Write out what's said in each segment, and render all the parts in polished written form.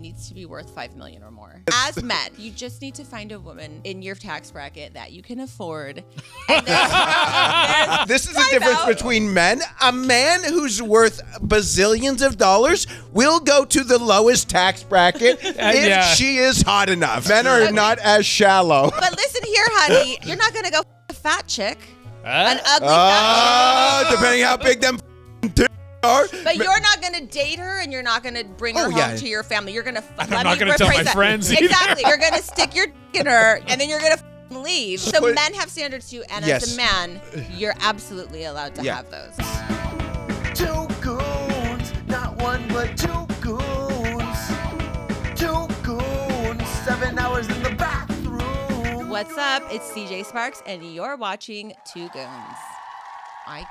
needs to be worth $5 million or more. As men, you just need to find a woman in your tax bracket that you can afford. And this is the difference between men. A man who's worth bazillions of dollars will go to the lowest tax bracket if she is hot enough. Men are not as shallow. But listen here, honey. You're not going to go a fat chick. An ugly fat chick. Depending how big them are. But you're not going to date her, and you're not going to bring her home to your family. You're going to I'm not going to tell my friends either. Exactly. You're going to stick your dick in her, and then you're going to leave. So men have standards too, and as a man, you're absolutely allowed to have those. 2 goons, not one but 2 goons. 2 goons, 7 hours in the bathroom. What's up? It's CJ Sparxx, and you're watching 2 Goons. I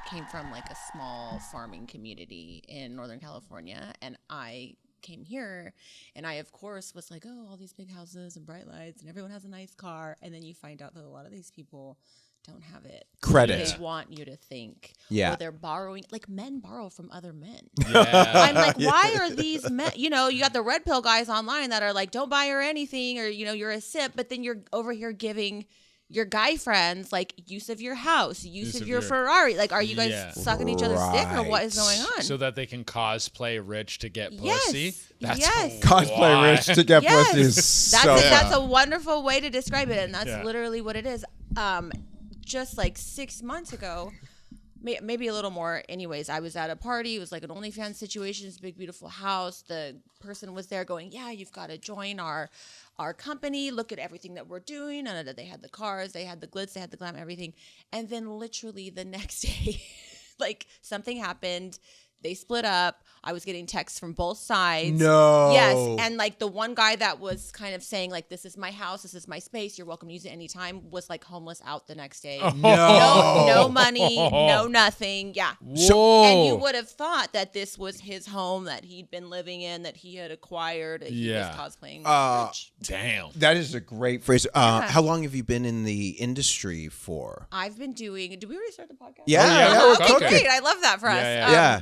came from like a small farming community in Northern California, and I came here, and I of course was like, oh, all these big houses and bright lights, and everyone has a nice car, and then you find out that a lot of these people don't have it. Credit. They want you to think. Yeah. Or they're borrowing, like men borrow from other men. Yeah. I'm like, why are these men, you got the red pill guys online that are like, don't buy her anything, or, you're a simp, but then you're over here giving your guy friends like use of your house, use of your Ferrari. Like, are you guys sucking each other's dick, or what is going on? So that they can cosplay rich to get pussy. That's cosplay rich to get pussy. That's a wonderful way to describe it, and that's literally what it is. Just like 6 months ago, maybe a little more. Anyways, I was at a party. It was like an OnlyFans situation. It's a big, beautiful house. The person was there going, yeah, you've got to join our company. Look at everything that we're doing. And they had the cars, they had the glitz, they had the glam, everything. And then literally the next day, like something happened. They split up. I was getting texts from both sides. No. Yes. And like the one guy that was kind of saying like, this is my house, this is my space, you're welcome to use it anytime, was like homeless out the next day. No money, no nothing. Yeah. Whoa. And you would have thought that this was his home that he'd been living in, that he had acquired, that he was cosplaying. Damn. That is a great phrase. How long have you been in the industry for? I've been doing, did we already start the podcast? Yeah. We're cooking. Great. I love that for us. Yeah.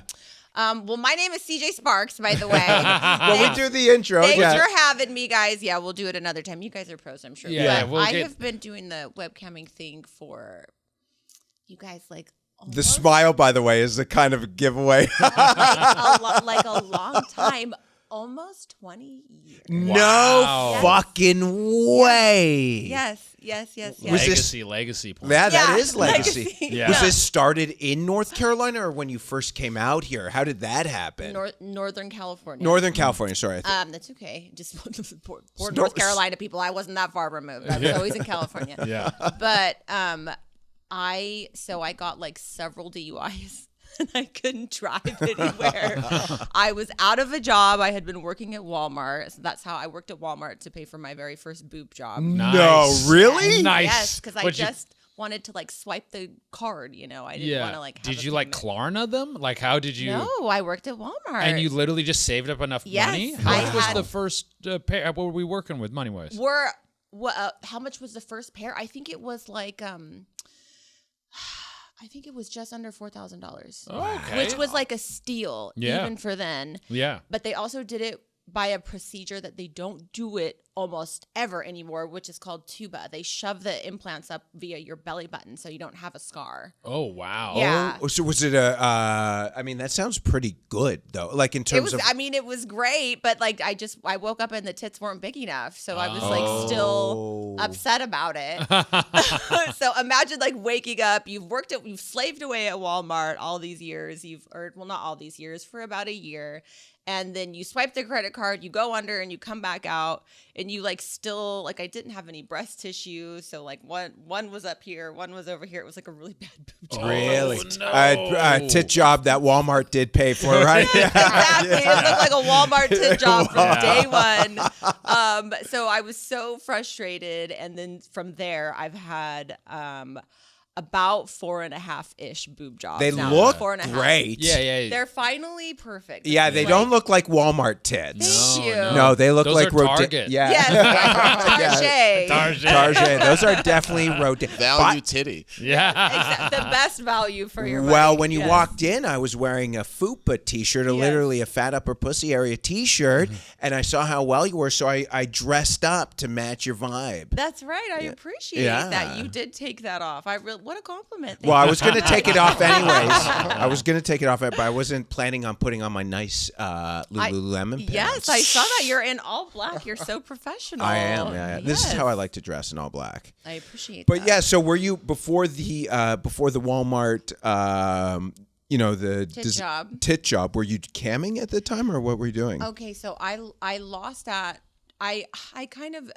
Well, my name is CJ Sparxx, by the way. Well, we do the intro. Thanks for having me, guys. Yeah, we'll do it another time. You guys are pros, I'm sure. Yeah, but I have been doing the webcamming thing for you guys, like almost, the smile, by the way, is a kind of a giveaway. like a long time. Almost 20 years. No fucking way. Yes. Legacy point. Yeah, that is legacy. Yeah. Was this started in North Carolina or when you first came out here? How did that happen? Northern California. Northern California, sorry. That's okay. Just poor North Carolina people. I wasn't that far removed. I was always in California. Yeah. But I got like several DUIs. And I couldn't drive anywhere. I was out of a job. I had been working at Walmart. So that's how I worked at Walmart to pay for my very first boob job. Nice. No, really? Nice. Yes, because I just wanted to like swipe the card, I didn't want to like have Did you like Klarna them? Like how did you? No, I worked at Walmart. And you literally just saved up enough money? How much was the first pair? What were we working with money-wise? How much was the first pair? I think it was like I think it was just under $4,000. Okay. Which was like a steal, even for then. Yeah. But they also did it by a procedure that they don't do it almost ever anymore, which is called tuba. They shove the implants up via your belly button so you don't have a scar. Oh, wow. Yeah. Oh, so was it I mean, that sounds pretty good, though. Like in terms of... I mean, it was great, but like I woke up and the tits weren't big enough. So I was like still upset about it. So imagine like waking up, you've slaved away at Walmart all these years. Not all these years, for about a year. And then you swipe the credit card, you go under and you come back out and you like still, like I didn't have any breast tissue. So like one was up here, one was over here. It was like a really bad boob job. Really? No. Tit job that Walmart did pay for, right? Exactly. It looked like a Walmart tit job from day one. So I was so frustrated. And then from there, I've had about 4.5-ish boob jobs. They now. look 4.5. great. Yeah. They're finally perfect. Yeah, they don't look like Walmart tits. Thank you. No, they look Those like are Target. Yeah. Yes, Target. Those are definitely value titty. Yeah. the best value for your money. Well, when you walked in, I was wearing a FUPA t-shirt, literally a fat upper pussy area t-shirt, and I saw how well you were, so I dressed up to match your vibe. That's right. I appreciate that you did take that off. What a compliment. Well, I was going to take it off anyways. But I wasn't planning on putting on my nice Lululemon pants. Yes, I saw that. You're in all black. You're so professional. I am. Yeah. This is how I like to dress, in all black. I appreciate But that. yeah, so were you before the Walmart the tit job, were you camming at the time, or what were you doing? Okay, so I lost that. I kind of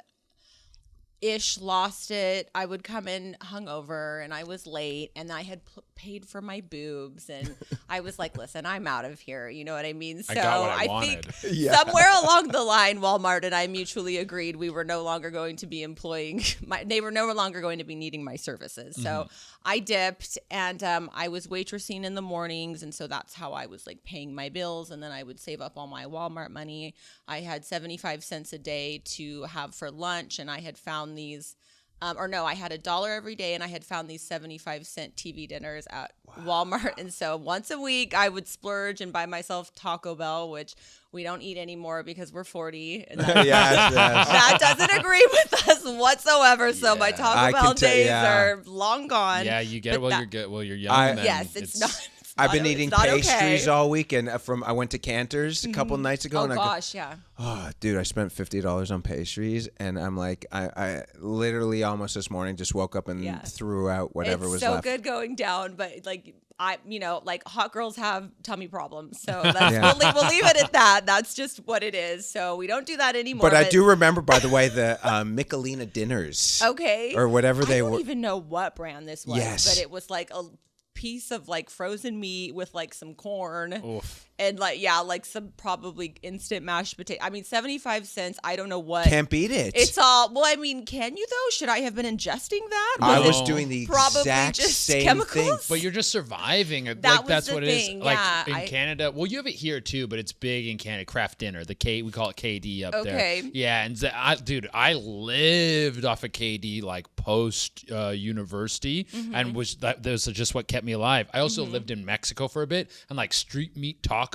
lost it. I would come in hungover and I was late and I had paid for my boobs and I was like, listen, I'm out of here. You know what I mean? So I got what I wanted. think somewhere along the line, Walmart and I mutually agreed we were no longer going to be employing they were no longer going to be needing my services. So I dipped and I was waitressing in the mornings. And so that's how I was like paying my bills. And then I would save up all my Walmart money. I had 75 cents a day to have for lunch. And I had found these, I had $1 every day. And I had found these 75-cent TV dinners at Walmart. And so once a week I would splurge and buy myself Taco Bell, which we don't eat anymore because we're 40. And that doesn't agree with us whatsoever. So my Taco Bell days are long gone. Yeah, you get you're good. Well, you're young. Yes, it's not. I've been eating pastries all week, and I went to Cantor's a couple nights ago. Oh, dude, I spent $50 on pastries, and I'm like, I literally almost this morning just woke up and threw out whatever was left. It's so good going down, but like hot girls have tummy problems, so we'll leave it at that. That's just what it is. So we don't do that anymore. But I do remember, by the way, the Michelina dinners. Okay. Or whatever they were. I don't even know what brand this was, but it was like a piece of like frozen meat with like some corn. Oof. And like some probably instant mashed potato. I mean, 75 cents. I don't know what. Can't beat it. It's all. Well, I mean, can you though? Should I have been ingesting that? I was doing the exact same chemicals? thing. But you're just surviving. That's what it thing. is. Like in Canada. Well, you have it here too, but it's big in Canada. Craft dinner. We call it KD up there. Okay. Yeah, and I lived off of KD like post university, and that was just what kept me alive. I also lived in Mexico for a bit, and like street meat tacos.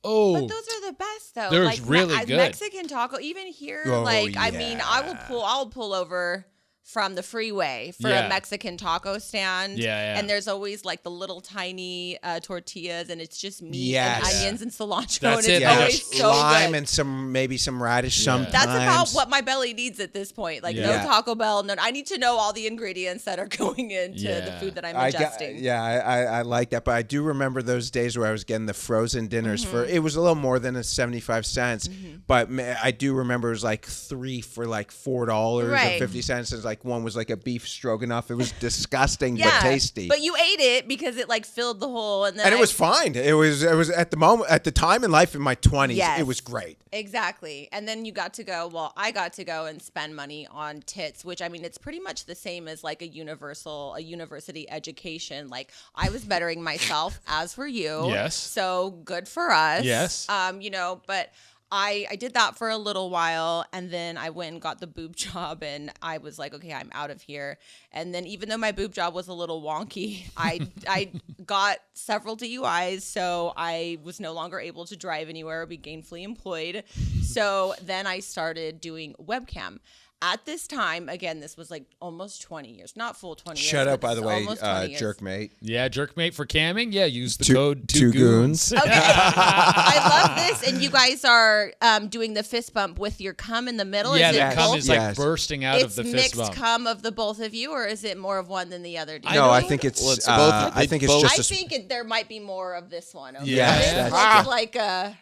Oh, but those are the best though. They're like, really good. Mexican taco, even here. I mean, I'll pull over from the freeway for a Mexican taco stand. And there's always like the little tiny tortillas, and it's just meat and onions and cilantro. That's and it's always so lime good. And maybe some radish sometimes. That's about what my belly needs at this point. Like no Taco Bell. No, I need to know all the ingredients that are going into the food that I'm ingesting. I like that. But I do remember those days where I was getting the frozen dinners for, it was a little more than 75 cents. But I do remember it was like 3 for like $4.50. It's like one was like a beef stroganoff. It was disgusting but tasty. But you ate it because it like filled the hole, and it was fine. It was at the time in life in my 20s. It was great. Exactly. And then you got to go. Well, I got to go and spend money on tits, which I mean, it's pretty much the same as like a university education. Like I was bettering myself, as were you. Yes. So good for us. Yes. But I did that for a little while, and then I went and got the boob job, and I was like, okay, I'm out of here. And then even though my boob job was a little wonky, I got several DUIs, so I was no longer able to drive anywhere or be gainfully employed. So then I started doing webcam. At this time, again, this was like almost 20 years, not full 20 years. Shut up, by the way, Jerkmate. Yeah, Jerkmate for camming. Yeah, use the code two goons. Okay, I love this. And you guys are doing the fist bump with your cum in the middle. Yeah, is the cum is like bursting out of the fist bump. It's mixed cum of the both of you, or is it more of one than the other? No, I think it's both. I think there might be more of this one. Okay? Yeah, like a.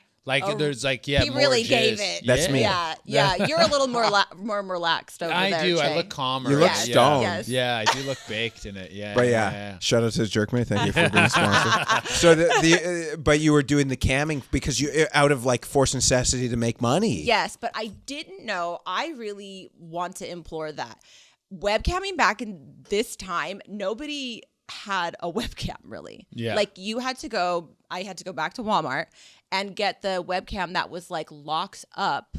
There's he really gave it. That's me. Yeah. You're a little more relaxed over there. I do. Jay. I look calmer. You look stoned. Yes. Yeah, I do look baked in it. Yeah. But shout out to Jerkmate. Thank you for being sponsored. So but you were doing the camming because you out of like forced necessity to make money. Yes, but I didn't know. I really want to implore that. Webcamming back in this time, nobody had a webcam really. Yeah. Like I had to go back to Walmart and get the webcam that was like locked up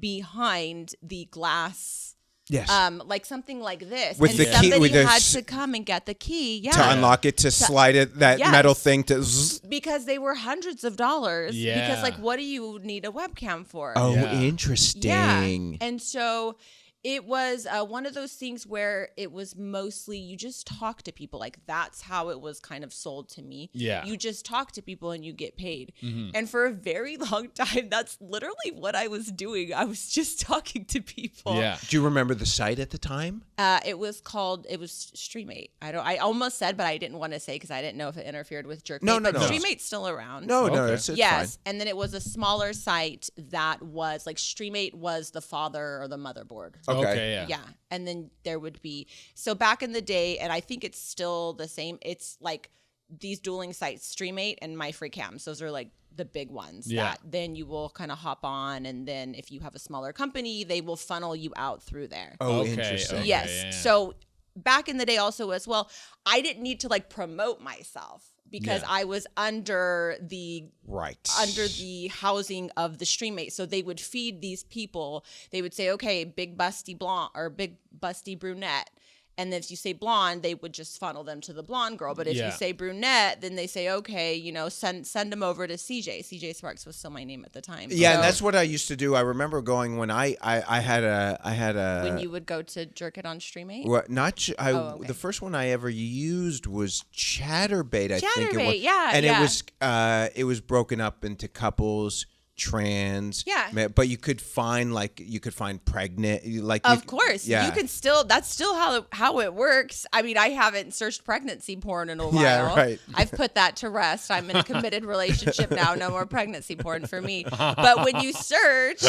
behind the glass. Yes. Like something like this. With and the key- somebody with the had to come and get the key. Yeah. To unlock it, to slide it, that Yes. metal thing to. Zzz. Because they were hundreds of dollars. Yeah. Because like, what do you need a webcam for? Oh, Yeah. interesting. Yeah. And so it was one of those things where it was mostly you just talk to people. Like that's how it was kind of sold to me. Yeah. You just talk to people and you get paid. Mm-hmm. And for a very long time, that's literally what I was doing. I was just talking to people. Yeah. Do you remember the site at the time? It was Streamate. I almost said, but I didn't want to say because I didn't know if it interfered with Jerkmate. No. But Streamate's still around. No, Okay. it's Yes, fine. and then it was a smaller site that was like Streamate was the father or the motherboard. Okay. Yeah, and then there would be so back in the day, and I think it's still the same. It's like these dueling sites, Streamate and MyFreeCams. Those are like the big ones. Yeah. That then you will kind of hop on, and then if you have a smaller company, they will funnel you out through there. Oh, Okay, interesting. okay. Yes. yeah. So back in the day also as well, I didn't need to like promote myself because Yeah. I was under the Right. housing of the Streamate. So they would feed these people. They would say, okay, big busty blonde or big busty brunette. And if you say blonde, they would just funnel them to the blonde girl. But if Yeah. you say brunette, then they say, okay, send them over to CJ. CJ Sparxx was still my name at the time. Yeah, So and that's what I used to do. I remember going when I had a when you would go to jerk it on Streamate. Well, not okay. the first one I ever used was Chatterbait. I think it was. Chatterbait, yeah, and yeah. it was broken up into couples, trans. Yeah. but you could find pregnant. Of course, yeah. you can still. That's still how it works. I mean, I haven't searched pregnancy porn in a while. Yeah, right. I've put that to rest. I'm in a committed relationship now. No more pregnancy porn for me. But when you search,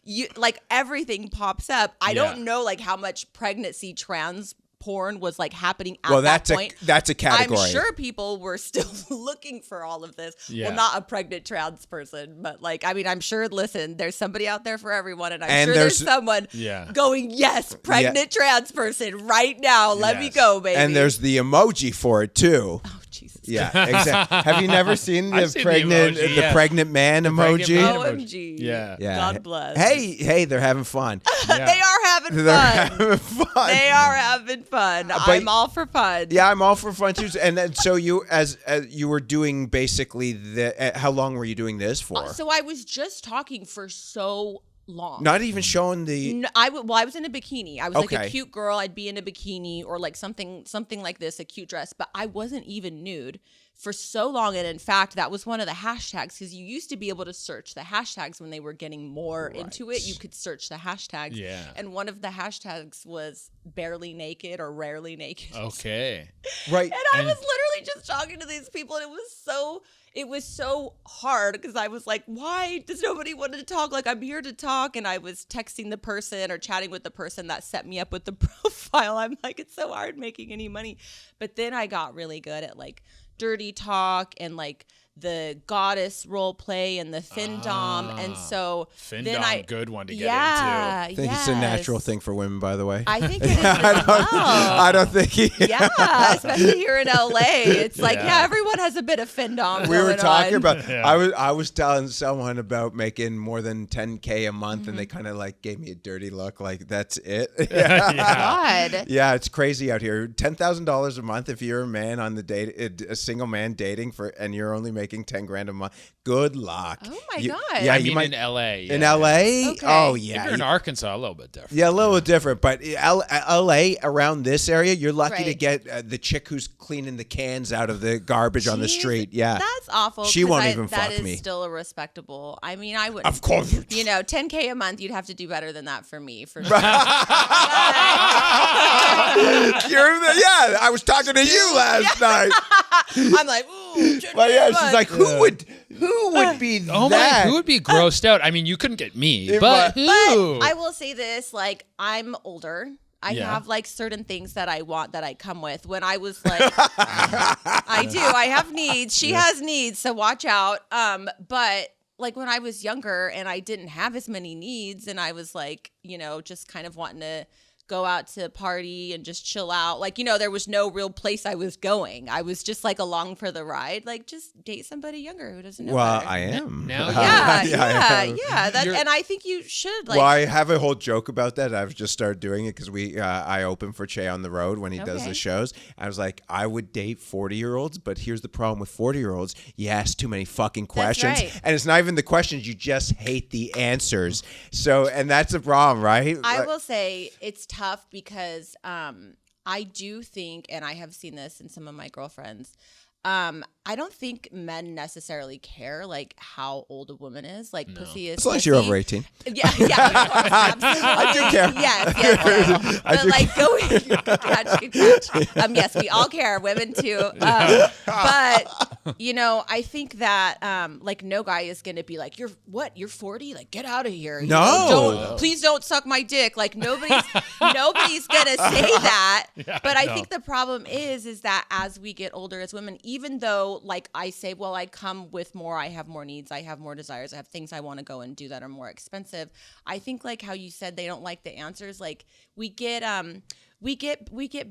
you like everything pops up. I don't know like how much pregnancy trans porn was like happening at that point. That's a category. I'm sure people were still looking for all of this. Yeah. Well, not a pregnant trans person, but like, I mean, I'm sure, listen, there's somebody out there for everyone. And I'm And sure there's someone Yeah. going, yes, pregnant trans person right now. Let me Yes. go, baby. And there's the emoji for it too. oh, Jesus. Yeah, exactly. Have you never seen I've the seen the pregnant emoji, the yeah. pregnant man pregnant emoji? man. OMG. Yeah. Yeah. God bless. Hey, they're having fun. They are having They're fun. having fun. They are having fun. I'm all for fun. Yeah, I'm all for fun too. And then, so you, as you were doing basically how long were you doing this for? So I was just talking for so long. Not even showing the. No, I was in a bikini. I was like Okay. a cute girl. I'd be in a bikini or like something like this, a cute dress. But I wasn't even nude for so long. And in fact, that was one of the hashtags because you used to be able to search the hashtags when they were getting more into it. You could search the hashtags. Yeah. And one of the hashtags was barely naked or rarely naked. Okay. Right. And I was literally just talking to these people, and it was so hard because I was like, why does nobody want to talk? Like, I'm here to talk. And I was texting the person or chatting with the person that set me up with the profile. I'm like, it's so hard making any money. But then I got really good at like dirty talk and like the goddess role play and the findom. And so Findom, good one to get into. I think it's a natural thing for women, by the way. I think it is as well. I don't think. Yeah, especially here in LA. It's like, Yeah. everyone has a bit of findom. We were going talking on. about. Yeah. I was telling someone about making more than $10K a month, and they kind of like gave me a dirty look. Like that's it. Yeah. God. Yeah, it's crazy out here. $10,000 a month if you're a man on the date, a single man dating and you're only making $10,000 a month. Good luck. Oh my God. Yeah, I you mean, might in LA. in yeah. LA. Okay. Oh If yeah, you're in Arkansas, a little bit different. yeah, a little different. But LA around this area, you're lucky to Right. get the chick who's cleaning the cans out of the garbage on the Jeez, street. Yeah, That's awful. She 'cause won't even that fuck is me. still a respectable. I mean, I would. Of course. $10K a month, you'd have to do better than that for me. For sure. Yeah, I was talking to you last night. I'm like, ooh. But yeah, $10K a she's month. like, who would be Oh that? my! Who would be grossed out? I mean, you couldn't get me, but who? But I will say this: like, I'm older. I Yeah. have like certain things that I want that I come with. When I was like, I do. I have needs. She has needs, so watch out. But like when I was younger and I didn't have as many needs, and I was like, just kind of wanting to go out to party and just chill out. Like, there was no real place I was going. I was just like along for the ride. Like, just date somebody younger who doesn't know better. I am. Now, yeah. And I think you should. Like, well, I have a whole joke about that. I've just started doing it because I open for Che on the road when he does the shows. I was like, I would date 40-year-olds, but here's the problem with 40-year-olds. You ask too many fucking questions. Right. And it's not even the questions. You just hate the answers. So, and that's a problem, right? I will say it's tough because I do think, and I have seen this in some of my girlfriends, I don't think men necessarily care like how old a woman is. Like pussy is as long as pussy. you're over 18. Yeah, of course, absolutely. I do care. Yes. But like good catch. Yes, we all care, women too. But I think that like no guy is gonna be like, you're 40? Like, get out of here. Please don't suck my dick. Like nobody's gonna say that. But I think the problem is that as we get older as women, even though like I say, well, I come with more, I have more needs, I have more desires, I have things I want to go and do that are more expensive. I think like how you said they don't like the answers. Like we get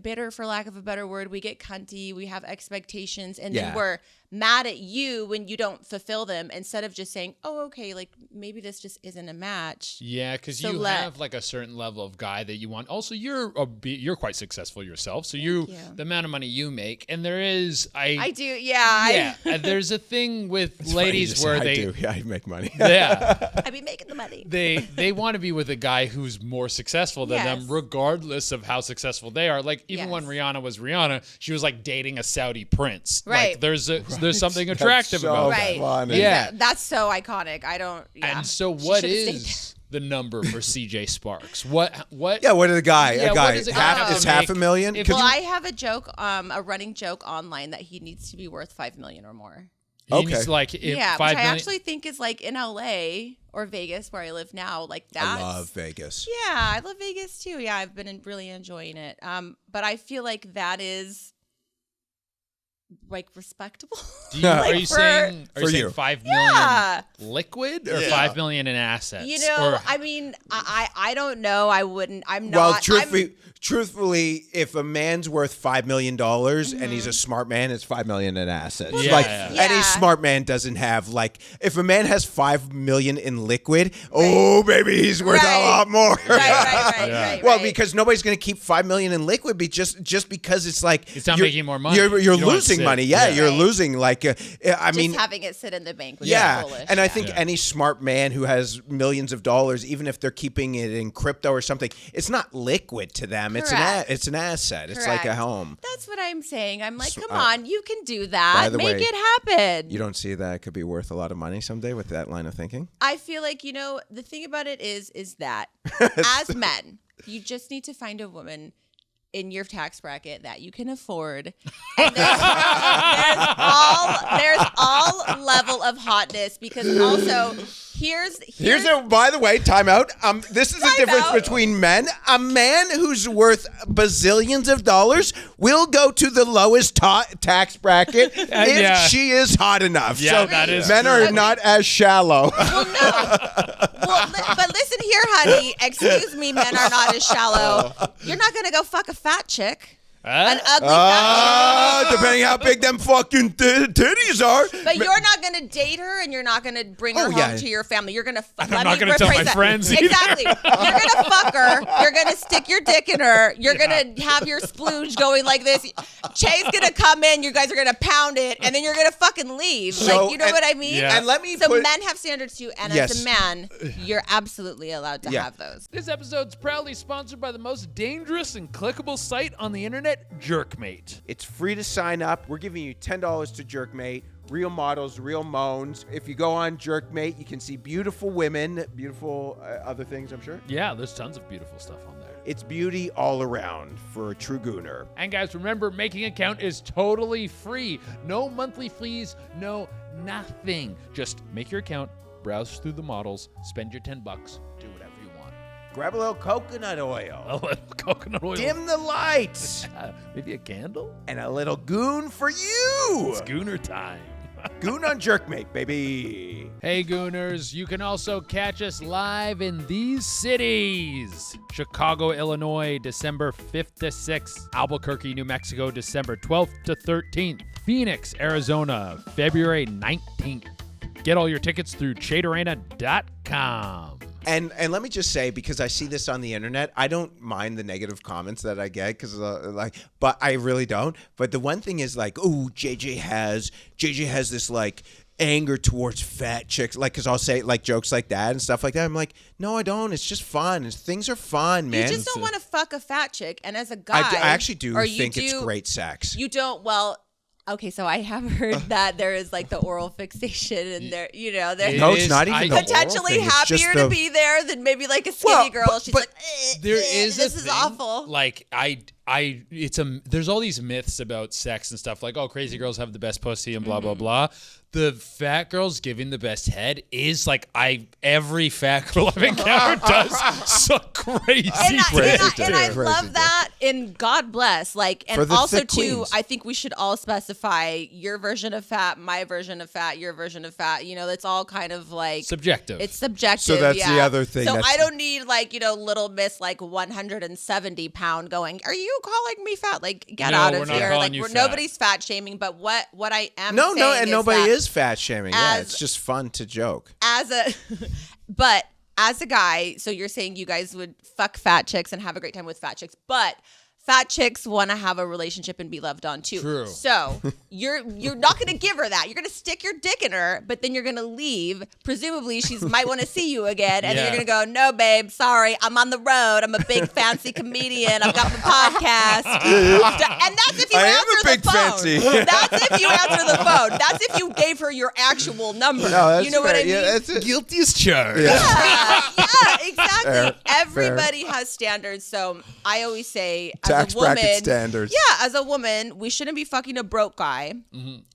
bitter, for lack of a better word. We get cunty. We have expectations, and then we're mad at you when you don't fulfill them, instead of just saying, "Oh, okay, like maybe this just isn't a match." Yeah, because you have like a certain level of guy that you want. Also, you're quite successful yourself, so the amount of money you make, and there is I do, yeah. There's a thing with ladies where I make money. Yeah, I be making the money. They want to be with a guy who's more successful than them, regardless of how successful they are. Like even when Rihanna was Rihanna, she was like dating a Saudi prince. Right. Like there's something attractive about that. Funny. Yeah. That's so iconic. I don't. Yeah. And so, what is the number for CJ Sparxx? What? Yeah. What is a guy? Yeah, a guy. is $500,000. Well, I have a joke, a running joke online that he needs to be worth $5 million or more. He needs like which I actually think is like in LA or Vegas where I live now. Like that's, I love Vegas. Yeah, I love Vegas too. Yeah, I've been really enjoying it. But I feel like that is like respectable. Are you saying 5 million liquid or 5 million in assets? I mean, I don't know. I wouldn't. I'm Well, not. truthfully, if a man's worth $5 million and he's a smart man, it's $5 million in assets. Any smart man doesn't have like. If a man has $5 million in liquid, oh baby, he's worth a lot more. Right. Well, because nobody's going to keep $5 million in liquid, just because it's like it's not making more money. You're losing money. You're losing. Like, I mean, just having it sit in the bank. And I think any smart man who has millions of dollars, even if they're keeping it in crypto or something, it's not liquid to them. It's an asset. Correct. It's like a home. That's what I'm saying. I'm like, come on, you can do that. Make it happen. You don't see that it could be worth a lot of money someday with that line of thinking? I feel like, the thing about it is that as men, you just need to find a woman in your tax bracket that you can afford. And there's all level of hotness, because also here's a, by the way, time out. This is the difference between men. A man who's worth bazillions of dollars will go to the lowest tax bracket if she is hot enough. Yeah, so that is men are not as shallow. Well, no. But listen here, honey. Excuse me, men are not as shallow. You're not gonna go fuck a fat chick. An ugly fat chick. Depending how big them fucking titties are. But you're not going to date her, and you're not going to bring her home to your family. You're going to fuck her. I'm not going to tell my friends either. Exactly. You're going to fuck her. You're going to stick your dick in her. You're going to have your splooge going like this. Che's going to come in. You guys are going to pound it, and then you're going to fucking leave. So, like, you know what I mean? Yeah. And let me So men have standards too, and as a man, you're absolutely allowed to have those. This episode's proudly sponsored by the most dangerous and clickable site on the internet, Jerkmate. It's free to sign up. We're giving you $10 to Jerkmate. Real models, real moans. If you go on Jerkmate, you can see beautiful women, beautiful other things, I'm sure. Yeah, there's tons of beautiful stuff on there. It's beauty all around for a true gooner. And guys, remember, making an account is totally free. No monthly fees, no nothing. Just make your account, browse through the models, spend your $10, do whatever you want. Grab a little coconut oil. A little coconut oil. Dim the lights. Maybe a candle? And a little goon for you. It's gooner time. Goon on Jerkmate, baby. Hey, Gooners, you can also catch us live in these cities. Chicago, Illinois, December 5th to 6th. Albuquerque, New Mexico, December 12th to 13th. Phoenix, Arizona, February 19th. Get all your tickets through Durena.com. And let me just say, because I see this on the internet, I don't mind the negative comments that I get, because but I really don't. But the one thing is like, oh, JJ has this like anger towards fat chicks, like, because I'll say like jokes like that and stuff like that. I'm like, no, I don't. It's just fun. Things are fun, man. You just don't want to fuck a fat chick, and as a guy, I actually do think it's great sex. You don't. Well. Okay, so I have heard that there is like the oral fixation, and there, no, it's not even the potentially oral thing. happier to be there than maybe like a skinny girl. She's like, there is this is awful. Like there's all these myths about sex and stuff, like, oh, crazy girls have the best pussy and blah blah blah. The fat girls giving the best head is like every fat girl I've encountered does some crazy and I love that. And God bless, like, and also too, I think we should all specify your version of fat, my version of fat, your version of fat. It's all kind of like subjective. It's subjective. So that's the other thing. So I don't need like little miss like 170 pound going, are you calling me fat? Like, get out of here. Like, nobody's fat shaming, but what I am saying and nobody is fat shaming. It's just fun to joke. But as a guy, so you're saying you guys would fuck fat chicks and have a great time with fat chicks, but fat chicks want to have a relationship and be loved on too. True. So you're not going to give her that. You're going to stick your dick in her, but then you're going to leave. Presumably, she might want to see you again, and then you're going to go, no, babe, sorry, I'm on the road. I'm a big fancy comedian. I've got my podcast. And that's if you answer the phone. That's if you answer the phone. That's if you gave her your actual number. No, you know what I mean? Yeah, guilty as charged. Yeah, exactly. Everybody has standards. So I always say, tax as a woman, bracket standards. Yeah, as a woman, we shouldn't be fucking a broke guy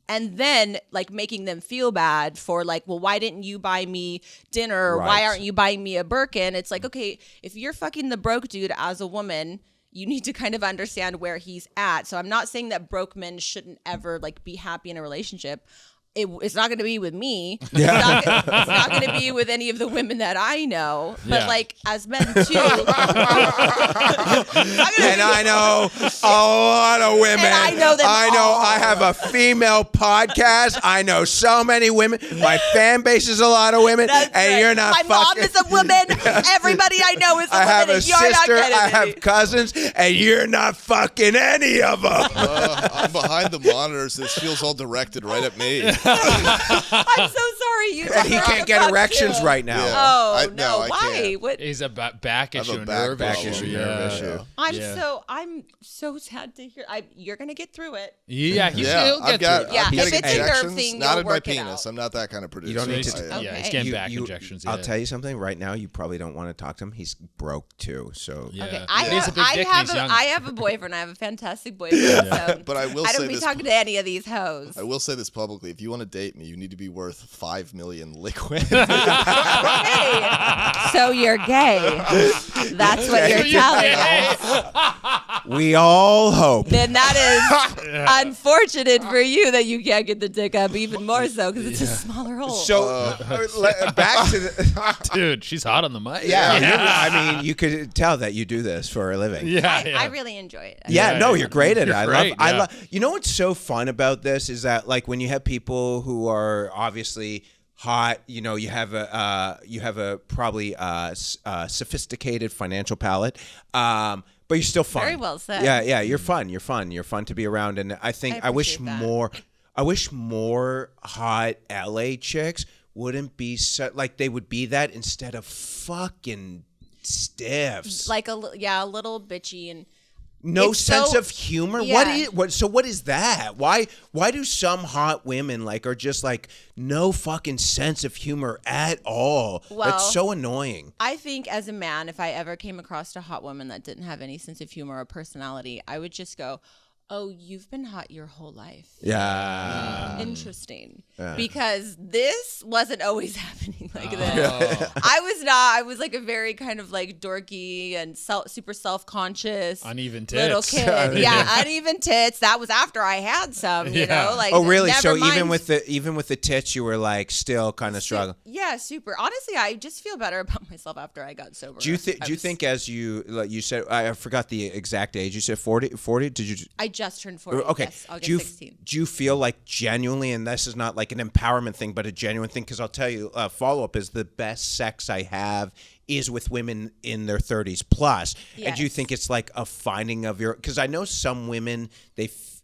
and then like making them feel bad for like, well, why didn't you buy me dinner? Right. Why aren't you buying me a Birkin? It's like, okay, if you're fucking the broke dude as a woman, you need to kind of understand where he's at. So I'm not saying that broke men shouldn't ever like be happy in a relationship. It's not going to be with me. Yeah. It's not going to be with any of the women that I know. But like as men too. And I know a lot of women. And I know them all. I have a female podcast. I know so many women. My fan base is a lot of women. That's and right. you're not My fucking. mom is a woman. Everybody I know is a woman. I have a and you're not sister. getting I it. have cousins. And you're not fucking any of them. I'm behind the monitors. This feels all directed right at me. I'm so sorry. You And he can't get erections right now. Yeah. Oh, No, I Why? can't. What? Is a back issue, a back nerve issue. issue. I'm so sad to hear. You're gonna get through it. Yeah, he'll I've get got through it. Yeah, I'm if getting it's a nerve injections, thing, not you'll in my work it penis. out. I'm not that kind of producer. You don't need to. Okay. Yeah, he's getting back injections. I'll tell you something right now. You probably don't want to talk to him. He's broke too. So Yeah. Okay, He's a big dick and he's young. I have a boyfriend. I have a fantastic boyfriend. So But I will I say don't be this. talking to any of these hoes. I will say this publicly. If you want to date me, you need to be worth $5 million liquid. Okay, so you're gay. That's what you're telling us. we all hope. Then that is unfortunate for you that you can't get the dick up even more so because it's a smaller hole. So back to the. Dude, she's hot on the mic. I mean, you could tell that you do this for a living. I really enjoy it. Yeah, no, you're great at it. I great, love. You know what's so fun about this is that like when you have people who are obviously hot, you have a probably sophisticated financial palate, but you're still fun. Very well said. Yeah, you're fun. You're fun to be around, and I think I wish more hot LA chicks wouldn't be like they would be that instead of fucking stiffs. Like a little bitchy and no it's sense so- of humor. Yeah. What is that? Why do some hot women like are just like no fucking sense of humor at all? Well, That's so annoying. I think as a man, if I ever came across a hot woman that didn't have any sense of humor or personality, I would just go, Oh, you've been hot your whole life. Yeah. Interesting. Yeah. Because this wasn't always happening like this. I was not. I was like a very kind of like dorky and super self-conscious. Uneven little tits. kid. Yeah, uneven tits. That was after I had some, you know? Like, oh, really? never So mind. even with the tits, you were like still kind of struggling? Yeah, super. Honestly, I just feel better about myself after I got sober. Do you think as you said, I forgot the exact age, you said 40? Did you? I just turned 40. Okay. Yes, August 16th. Do you feel like genuinely, and this is not like an empowerment thing, but a genuine thing? Because I'll tell you, follow-up is the best sex I have is with women in their 30s plus. Yes. And do you think it's like a finding of your? Because I know some women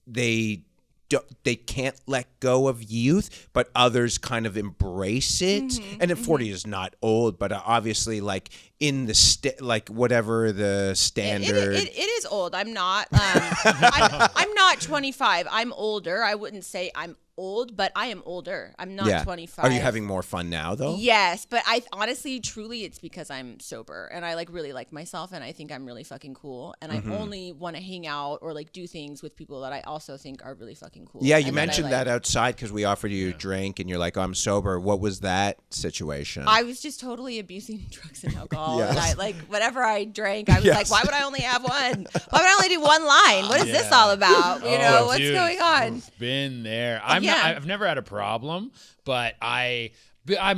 they can't let go of youth, but others kind of embrace it. And 40 is not old, but obviously, like in the like whatever the standard. It is old. I'm not. I'm not 25. I'm older. I wouldn't say I'm old, but I am older. I'm not 25. Are you having more fun now, though? Yes, but I honestly, truly, it's because I'm sober and I like really like myself and I think I'm really fucking cool and I only want to hang out or like do things with people that I also think are really fucking cool. Yeah, you mentioned that outside because we offered you a drink and you're like, oh, I'm sober. What was that situation? I was just totally abusing drugs and alcohol. Yes. And I like whenever I drank, I was like, why would I only have one? Why would I only do one line? What is this all about? You know, what's going on? Been there. I've never had a problem, but I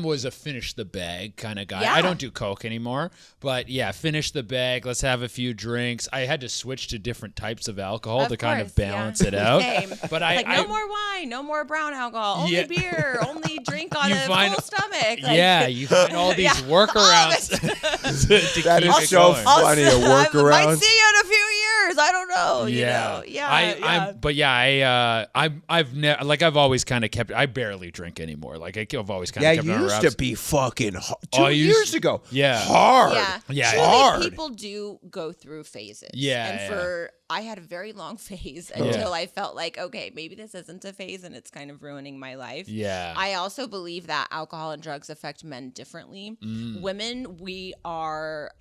was a finish the bag kind of guy. Yeah. I don't do coke anymore, but yeah, finish the bag. Let's have a few drinks. I had to switch to different types of alcohol to kind of balance it out. Same. But no more wine, no more brown alcohol, only beer, only drink on a full stomach. Like, you find all these workarounds to that keep is it so going. funny, a workaround. Might see you in a few years. I don't know. You know? I've always kind of kept. I barely drink anymore. Like I've always kind of kept you it on used wraps. to be fucking years ago. Yeah. Hard. Yeah. Truly, hard. People do go through phases. Yeah. And I had a very long phase until I felt like, okay, maybe this isn't a phase and it's kind of ruining my life. Yeah. I also believe that alcohol and drugs affect men differently. Women, we are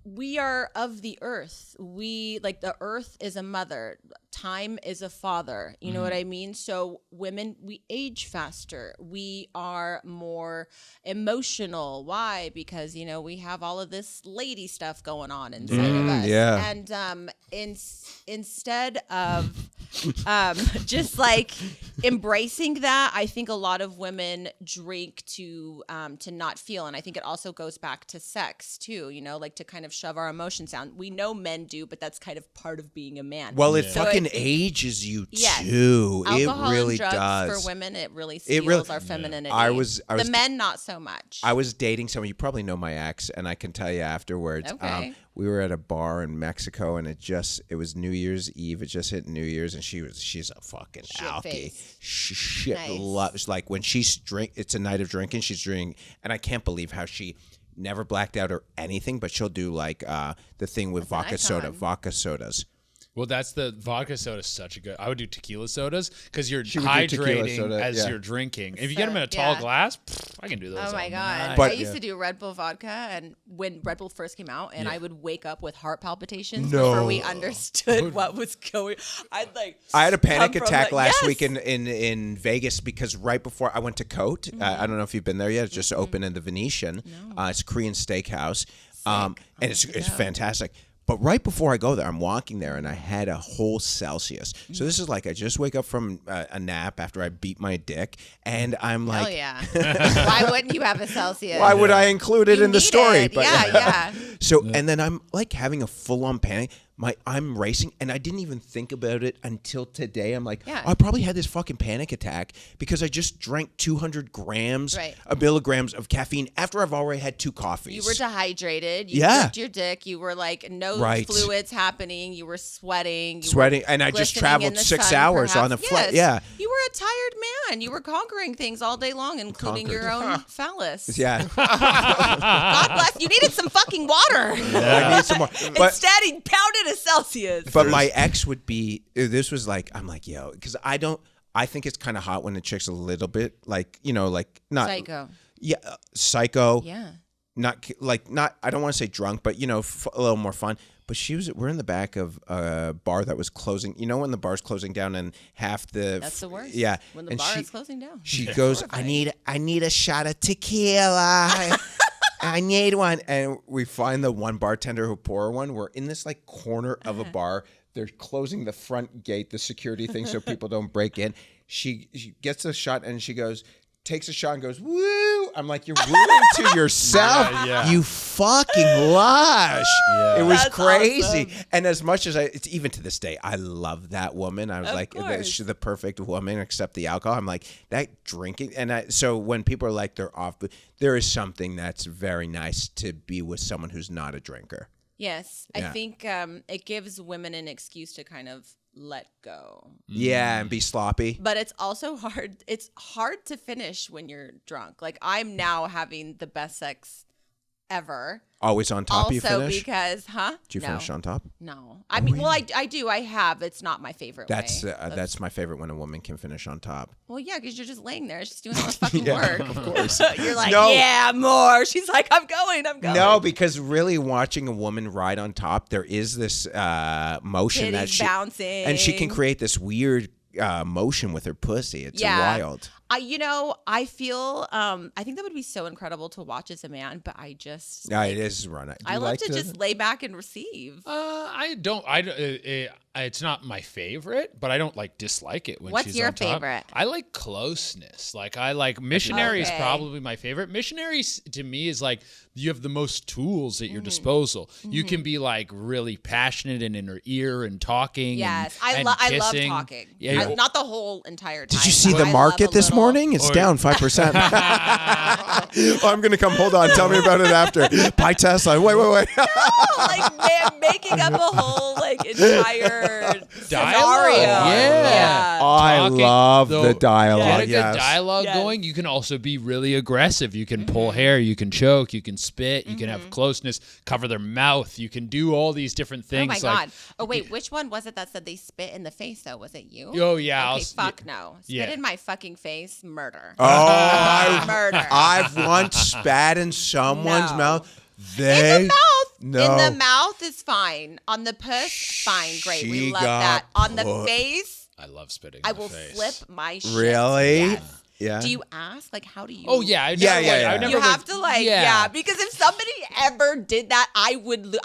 we are of the earth. The earth is a mother. Time is a father. You know what I mean? So women, we age faster. We are more emotional. Why? Because, you know, we have all of this lady stuff going on inside of us. Yeah. And instead of just like embracing that, I think a lot of women drink to not feel. And I think it also goes back to sex too, you know, like to kind of shove our emotions down. We know men do, but that's kind of part of being a man. Well, it fucking ages you too. Alcohol it really and drugs does. For women, it really steals our femininity. I was the men, not so much. I was dating someone. You probably know my ex, and I can tell you afterwards. Okay. We were at a bar in Mexico, and it was New Year's Eve. It just hit New Year's, and she's a fucking alky. Shit, Nice. loves like when she's it's a night of drinking. She's drinking, and I can't believe how she never blacked out or anything. But she'll do like the thing with vodka sodas. Well, that's the vodka soda is such a good. I would do tequila sodas because you're She would do tequila hydrating soda, as yeah. you're drinking. If you get them in a tall glass, I can do those. Oh my all God. night. But- I used to do Red Bull vodka, and when Red Bull first came out, and I would wake up with heart palpitations No. before we understood what was going. I had a panic come from attack the- last Yes. week in Vegas because right before I went to Cote, I don't know if you've been there yet. It's just open in the Venetian. It's a Korean steakhouse, and it's fantastic. But right before I go there, I'm walking there, and I had a whole Celsius. So this is like I just wake up from a nap after I beat my dick, and I'm like, Oh yeah. Why wouldn't you have a Celsius? why would I include it You in the need story? it. Yeah. So and then I'm like having a full-on panic. I'm racing, and I didn't even think about it until today. I'm like, I probably had this fucking panic attack because I just drank 200 grams, milligrams of caffeine after I've already had 2 coffees. You were dehydrated. You sucked your dick. You were like no fluids happening. You were sweating. And I just traveled 6 hours on the flight. Yes. You were a tired man. You were conquering things all day long, including your own phallus. Yeah. God bless. You needed some fucking water. I need some more. Instead, he pounded a Celsius. But my ex would be. This was like I'm like yo because I think it's kind of hot when the chick's a little bit like like not Psycho. Yeah, psycho. Yeah. Not I don't want to say drunk, but a little more fun. but we're in the back of a bar that was closing. You know when the bar's closing down and half the That's the worst. Yeah, When the bar is closing down. She goes, I need a shot of tequila. I need one. And we find the one bartender who pour one. We're in this like corner of a bar. They're closing the front gate, the security thing, so people don't break in. She gets a shot and she takes a shot and goes, woo. I'm like, you're wooing to yourself. You fucking lush. It was That's crazy. awesome. And as much as it's even to this day, I love that woman. I was Of like, course. she's the perfect woman except the alcohol. I'm like, that drinking. And so when people are like, they're off, but there is something that's very nice to be with someone who's not a drinker. Yes. Yeah. I think it gives women an excuse to kind of let go. Yeah, and be sloppy. But it's also hard. It's hard to finish when you're drunk. Like I'm now having the best sex ever. Always on top, Also you finish? because, Do you finish on top? No. I mean, well, I do. I have. It's not my favorite That's way. that's my favorite when a woman can finish on top. Well, yeah, because you're just laying there. She's doing all the fucking work. Of course. You're like, No. yeah, more. She's like, I'm going. No, because really watching a woman ride on top, there is this motion that Titties she bouncing. and she can create this weird motion with her pussy. It's wild. I feel, I think that would be so incredible to watch as a man, but I just, Yeah, it is run. Do I you love like to just lay back and receive. I don't. It's not my favorite, but I don't like dislike it when What's she's your on top. favorite? I like closeness. Like I like missionary is Okay. probably my favorite. Missionary to me is like you have the most tools at your Mm-hmm. disposal. You can be like really passionate and in her ear and talking. Yes, and I love kissing. talking. Yeah, Not the whole entire time. Did you see but the I market love a this little- morning? It's down 5%. Oh, I'm gonna come. Hold on. Tell me about it after. Buy Tesla. Wait. Like man, making up a whole like entire scenario. Yeah. I Talking, love though, the dialogue. Get a good Yes. dialogue Yes. going. You can also be really aggressive. You can pull hair. You can choke. You can spit. You can have closeness. Cover their mouth. You can do all these different Oh things. my like, god. Oh wait, which one was it that said they spit in the face though? Was it you? Oh yeah. Okay, fuck no. Spit yeah. in my fucking face, murder. Oh, Murder. I've once spat in someone's No. mouth. In They the mouth. No. In the mouth is fine. On the puss, fine, great. She We love got that. On the put- face, I love spitting. I in the will face. flip my shit. Really? Yes. Yeah. Do you ask? Like, how do you? Oh yeah. I never, Yeah, like, yeah, I yeah. never You would- have to like, yeah. Because if somebody ever did that, I would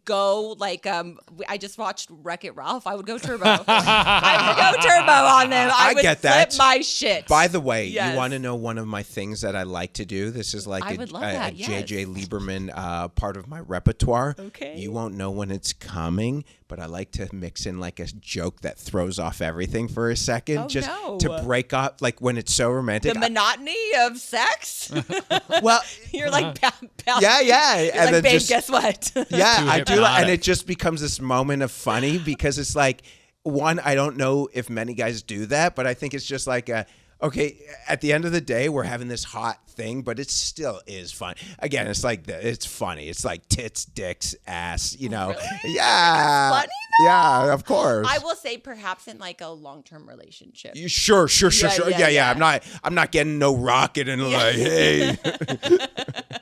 go like, I just watched Wreck-It Ralph. I would go turbo. I would go turbo on them. I would get flip that. my shit. By the way, Yes. you want to know one of my things that I like to do? This is like I a would love that, JJ yes. Liberman part of my repertoire. Okay. You won't know when it's coming, but I like to mix in like a joke that throws off everything for a second, Oh, just no. to break up, like when it's so romantic. the monotony of sex. Well, You're like, yeah. You're And like, then babe, just guess what? yeah, Too I do, and hypnotic. it just becomes this moment of funny because it's like one. I don't know if many guys do that, but I think it's just like okay. At the end of the day, we're having this hot thing, but it still is fun. Again, it's like it's funny. It's like tits, dicks, ass. You know, yeah, funny, yeah, of course. I will say, perhaps in like a long-term relationship. Sure. Yeah. I'm not getting no rocket and like, hey.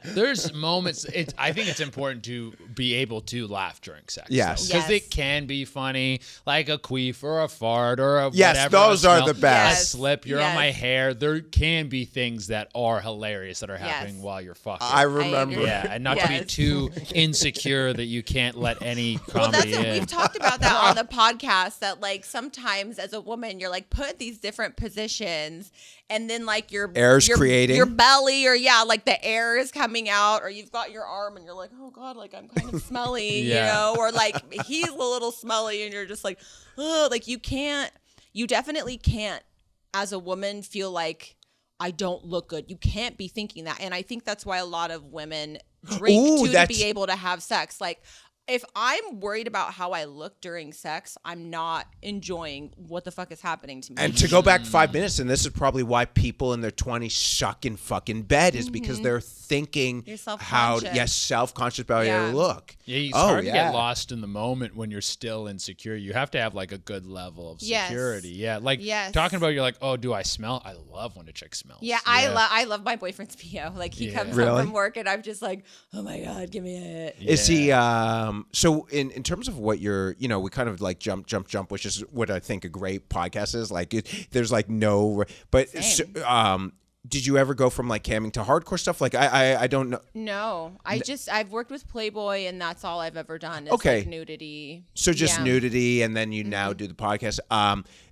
There's moments. I think it's important to be able to laugh during sex. Yes. because Yes. it can be funny, like a queef or a fart or a Yes, whatever. those a are smell, the best. A slip. You're on Yes. my hair. There can be things that are hilarious that are happening Yes. while you're fucking. I remember. agree. yeah, and not to be Yes. too insecure that you can't let any Well, comedy that's in. we've talked about that on the podcast. That like sometimes as a woman, you're like put in these different positions, and then like your Air's creating. your belly, or like the air is coming out, or you've got your arm, and you're like, oh god, like I'm kind of smelly, Yeah. you know, or like he's a little smelly, and you're just like, oh, like you definitely can't, as a woman, feel like I don't look good. You can't be thinking that, and I think that's why a lot of women drink Ooh, to that's- be able to have sex. Like, if I'm worried about how I look during sex, I'm not enjoying what the fuck is happening to me. And to go back 5 minutes, and this is probably why people in their 20s suck in fucking bed, is because they're thinking You're self-conscious. self-conscious about Yeah. your look. Yeah, it's Oh, hard to yeah. get lost in the moment when you're still insecure. You have to have like a good level of Yes. security. Yeah, like Yes. talking about you're like, oh, do I smell? I love when a chick smells. Yeah, I love my boyfriend's PO. Like he Yeah. comes Really? home from work, and I'm just like, oh my god, give me it. Is he So in terms of what you're, we kind of like jump, which is what I think a great podcast is. Like, there's like no, but did you ever go from like camming to hardcore stuff? Like, I don't know. No, I've worked with Playboy, and that's all I've ever done. Is like nudity. So just nudity, and then you now do the podcast.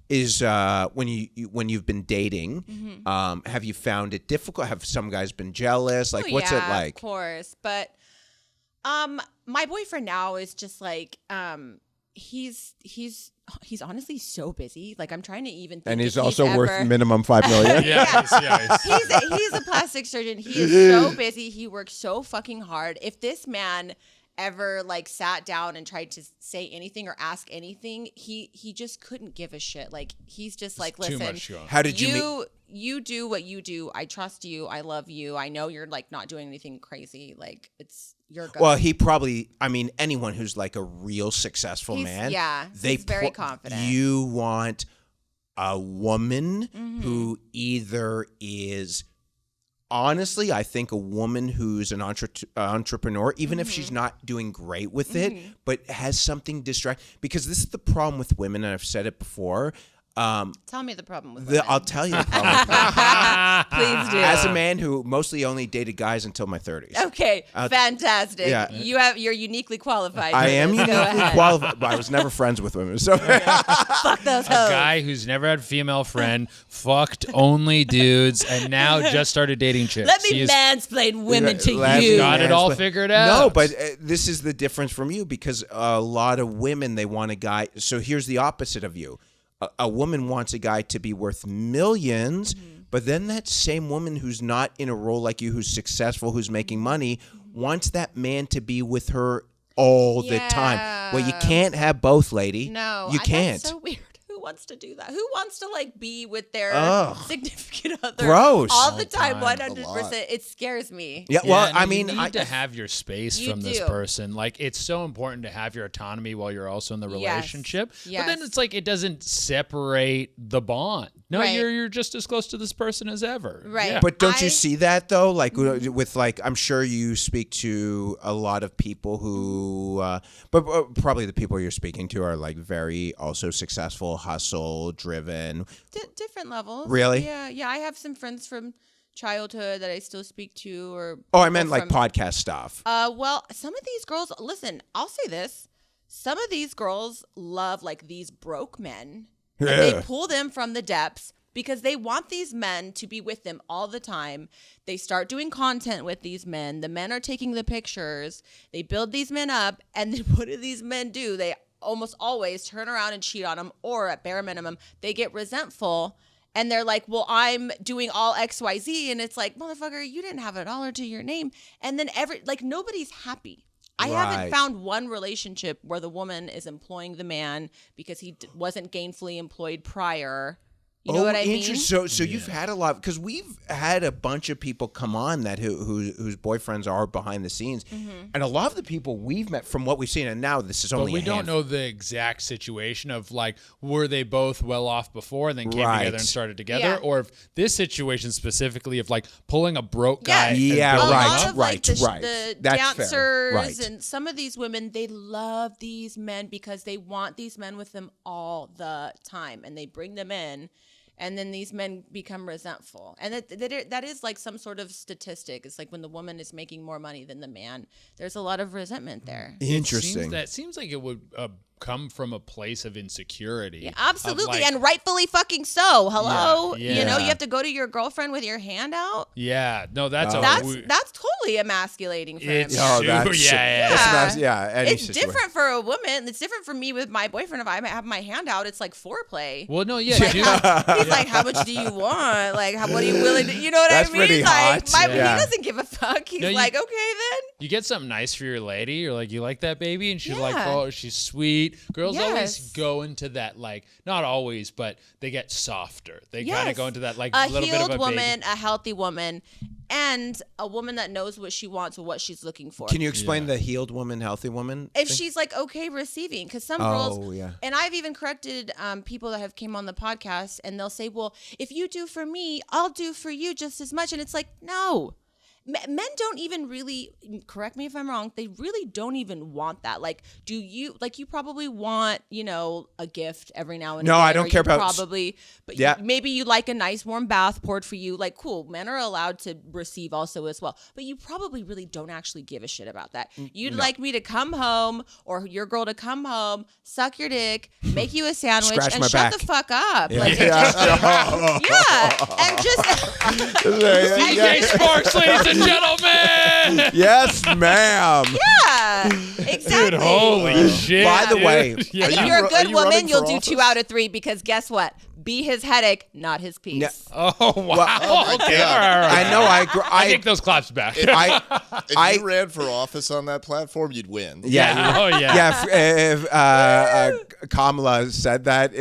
When you've been dating, have you found it difficult? Have some guys been jealous? Like, what's it like? Of course, but my boyfriend now is just like he's honestly so busy. Like, I'm trying to even think. And he's also worth minimum $5 million. He's a plastic surgeon. He is so busy. He works so fucking hard. If this man ever like sat down and tried to say anything or ask anything, he just couldn't give a shit. Like, he's just like, listen, too much going. How did you do what you do. I trust you. I love you. I know you're like not doing anything crazy. Like, it's your go. Well, he probably, anyone who's like a real successful man, he's very confident. You want a woman who either is, honestly, I think a woman who's an entrepreneur, even if she's not doing great with it, but has something distract. Because this is the problem with women, and I've said it before. Tell me the problem with women. I'll tell you the problem with women. Please do. As a man who mostly only dated guys until my 30s. Okay, fantastic. Yeah. You're uniquely qualified. I am uniquely qualified, but I was never friends with women. So fuck those hoes. A guy who's never had a female friend, fucked only dudes, and now just started dating chicks. Let me mansplain women to you. Got it all figured out. No, but this is the difference from you, because a lot of women, they want a guy. So here's the opposite of you. A woman wants a guy to be worth millions, but then that same woman who's not in a role like you, who's successful, who's making money, wants that man to be with her all the time. Well, you can't have both, lady. No, you can't. That's so weird. Who wants to do that? Who wants to like be with their significant other Gross. all the time? 100%. It scares me. Yeah, well, you need to have your space from this person. Like, it's so important to have your autonomy while you're also in the relationship. But then it's like it doesn't separate the bond. No, you're just as close to this person as ever. Right. Yeah. But don't you see that though? Like with like, I'm sure you speak to a lot of people who, but probably the people you're speaking to are like very also successful, hustle driven. Different levels. Really? Yeah. I have some friends from childhood that I still speak to, or I meant like podcast stuff. Well, some of these girls. Listen, I'll say this: some of these girls love like these broke men. And they pull them from the depths because they want these men to be with them all the time. They start doing content with these men. The men are taking the pictures. They build these men up, and then what do these men do? They almost always turn around and cheat on them, or at bare minimum, they get resentful. And they're like, well, I'm doing all XYZ. And it's like, motherfucker, you didn't have $1 to your name. And then nobody's happy. I haven't found one relationship where the woman is employing the man because he wasn't gainfully employed prior. You know what I mean? So you've had a lot, because we've had a bunch of people come on that whose boyfriends are behind the scenes, and a lot of the people we've met from what we've seen, and now this is only. But we don't know the exact situation of like, were they both well off before and then came together and started together, or if this situation specifically of like pulling a broke guy. A lot of, right. The That's dancers fair. Right. and some of these women, they love these men because they want these men with them all the time, and they bring them in. And then these men become resentful. And that is like some sort of statistic. It's like when the woman is making more money than the man, there's a lot of resentment there. Interesting. It seems like it would come from a place of insecurity. Yeah, absolutely. And rightfully fucking so. Hello? Yeah. You know, you have to go to your girlfriend with your hand out. Yeah. No, that's totally emasculating for him. It's different for a woman. It's different for me with my boyfriend. If I have my hand out, it's like foreplay. Well, no, yeah. He's like, how much do you want? Like, what are you willing to, you know what I mean? Pretty hot. He doesn't give a fuck. He's like, okay then. You get something nice for your lady. You're like, you like that baby? And she's like, oh, she's sweet. Girls always go into that, like, not always, but they get softer. They kind of go into that, like, little bit of a healed woman, baby. a healthy woman, and a woman that knows what she wants or what she's looking for. Can you explain the healed woman, healthy woman? If she's like okay receiving, because some girls, and I've even corrected people that have came on the podcast, and they'll say, well, if you do for me, I'll do for you just as much. And it's like, no. Men don't even really, correct me if I'm wrong, they really don't even want that. Like, do you, like, you probably want, you know, a gift every now and No, again. I don't care about. Probably, but Yeah. maybe you like a nice warm bath poured for you. Like, cool, men are allowed to receive also as well. But you probably really don't actually give a shit about that. You'd like me to come home or your girl to come home, suck your dick, make you a sandwich, Scratch and my shut back. the fuck up. Yeah. Like, and just. CJ Sparxx, ladies and gentlemen. Yes, ma'am. Yeah, exactly. Dude, holy shit. By the way, Yeah. And if Are you're a you good woman, running you'll for do office? 2 out of 3 because guess what? Be his headache, not his piece. Yeah. Oh, wow. Oh, my Okay, God. all right. I know. I take those claps back. If I you ran for office on that platform, you'd win. yeah. Oh, yeah. Yeah, if Kamala said that,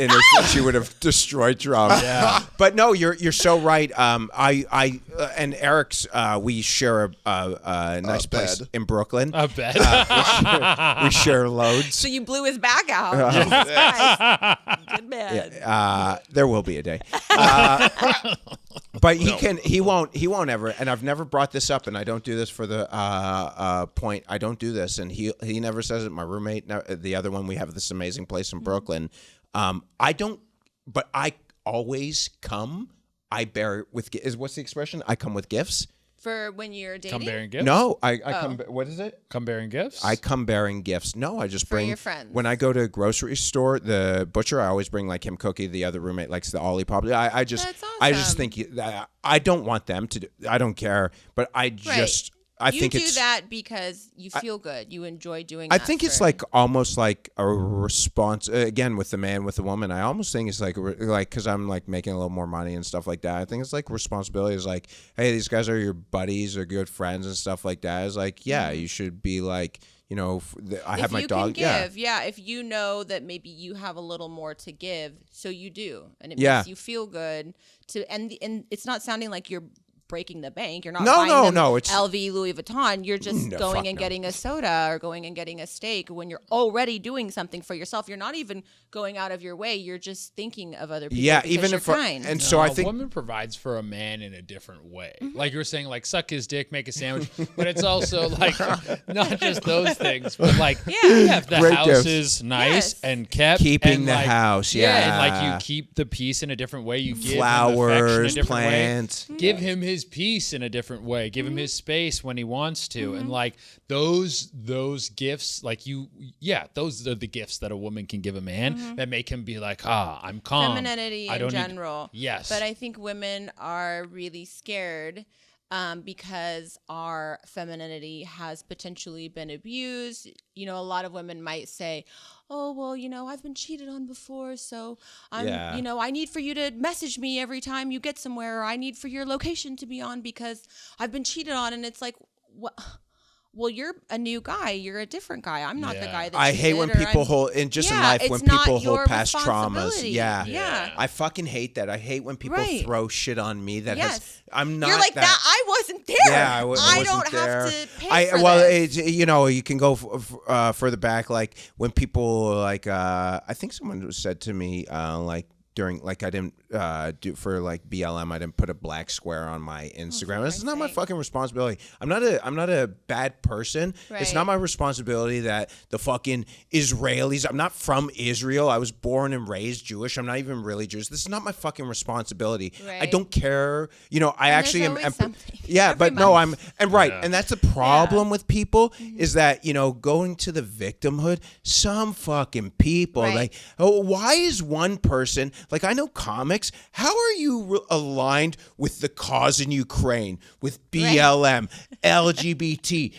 she would have destroyed Trump. Yeah. But no, you're so right. I and Eric's we share a nice place bed. in Brooklyn. I bet. We share loads. So you blew his back out. Nice. Good man. There will be a day. But he won't ever. And I've never brought this up, and I don't do this for the point. I don't do this, and he never says it. My roommate, the other one, we have this amazing place in Brooklyn. I don't, but I always come. I bear with. What's the expression? I come with gifts. For when you're dating? Come bearing gifts? No, I come. What is it? Come bearing gifts? I come bearing gifts. No, I just For bring your friends. When I go to a grocery store, the butcher, I always bring like him cookie. The other roommate likes the Olipop. I just That's I just awesome. think I don't want them to do. I don't care, but I just I you think do it's that because you feel good. You enjoy doing I that. think it's for- like almost like a response again with the man with the woman. I almost think it's like because I'm like making a little more money and stuff like that. I think it's like responsibility is like, hey, these guys are your buddies or good friends and stuff like that. It's like, yeah, you should be like, you know, I have if my you dog. Can give, if you know that maybe you have a little more to give, so you do, and it Yeah. makes you feel good. And it's not sounding like you're breaking the bank. You're not No, buying no, them no, it's- LV, Louis Vuitton. You're just No, going fuck and no. getting a soda or going and getting a steak when you're already doing something for yourself. You're not even going out of your way. You're just thinking of other people. Yeah, because even you're if kind. and so I A think woman provides for a man in a different way. Mm-hmm. Like you were saying, like suck his dick, make a sandwich, but it's also like not just those things, but like if the Great house gifts. is nice Yes. and kept, Keeping and the like, house, and like yeah. you keep the peace in a different way. You give Flowers, him affection in a different plants. way. Give him his peace in a different way. Give him his space when he wants to, and like those gifts, like those are the gifts that a woman can give a man that make him be like, I'm calm. Femininity I in don't need- general. Yes. But I think women are really scared because our femininity has potentially been abused. You know, a lot of women might say, oh, well, you know, I've been cheated on before, so Yeah. you know, I need for you to message me every time you get somewhere, or I need for your location to be on because I've been cheated on. And it's like, what? Well, you're a new guy. You're a different guy. I'm not the Yeah. guy that I hate cheated, when or people I'm- hold in just in Yeah, life it's when not people your hold past traumas. responsibility. Yeah. Yeah. I fucking hate that. I hate when people Right. throw shit on me that has. Yes. I'm not. You're like that. I wasn't there. Yeah, I wasn't don't there. have to pay for well, this. you know, you can go further back, like when people like I think someone said to me like during like I didn't do for like BLM, I didn't put a black square on my Instagram. This is not my fucking responsibility. I'm not a bad person. It's Right. not my responsibility that the fucking Israelis. I'm not from Israel. I was born and raised Jewish. I'm not even really Jewish. This is not my fucking responsibility. I Right. don't care. You know, I And actually there's am. always something Yeah, every but no, month. and that's the problem with people is that, you know, going to the victimhood, some fucking people, Right. like, oh, why is one person, like I know comics, how are you aligned with the cause in Ukraine, with BLM, LGBT?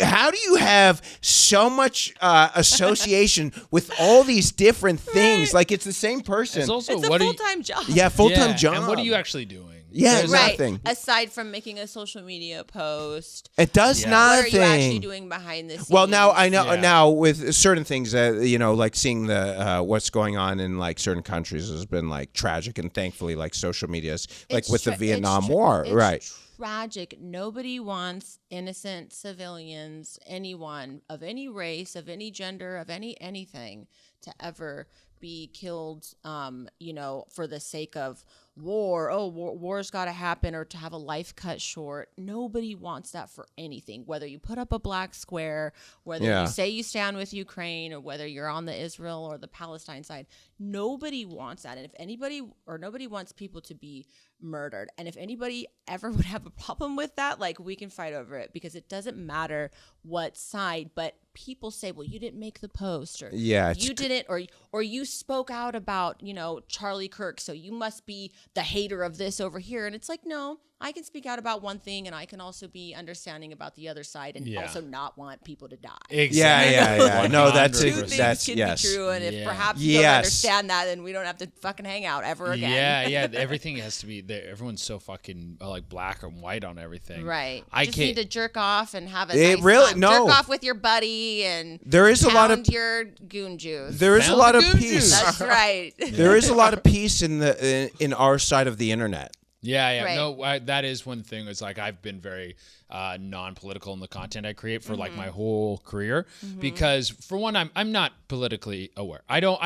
How do you have so much association with all these different things? Like it's the same person. It's also It's a what are you- full-time job. Yeah, full-time Yeah, job. And what are you actually doing? Yeah, There's- Right. nothing. Aside from making a social media post, It does Yeah. what are nothing. you actually doing behind the scenes? Well, now I know Yeah. now with certain things that you know, like seeing the what's going on in like certain countries has been like tragic, and thankfully, like social media is like It's with the tra- Vietnam it's War, it's right? Tragic. Nobody wants innocent civilians, anyone of any race, of any gender, of anything to ever be killed, for the sake of war. Oh, war's got to happen, or to have a life cut short. Nobody wants that for anything, whether you put up a black square, whether you say you stand with Ukraine, or whether you're on the Israel or the Palestine side. Nobody wants that. And if anybody, or nobody wants people to be murdered. And if anybody ever would have a problem with that, like, we can fight over it, because it doesn't matter what side. But people say, well, you didn't make the post, or you didn't, or you spoke out about, Charlie Kirk, so you must be the hater of this over here. And it's like, no, I can speak out about one thing, and I can also be understanding about the other side, and also not want people to die. Exactly. Yeah. No, that's Two things can be true, and if perhaps you don't understand that, then we don't have to fucking hang out ever again. Yeah. Everything has to be there. Everyone's so fucking like black and white on everything. Right. I just can't need to jerk off and have a nice time. No. Jerk off with your buddy and there is a lot of your goon juice. There is a lot of peace. That's right. There is a lot of peace in our side of the internet. Yeah. Right. No, that is one thing. It's like I've been very non-political in the content I create for like my whole career, because for one, I'm not politically aware. I don't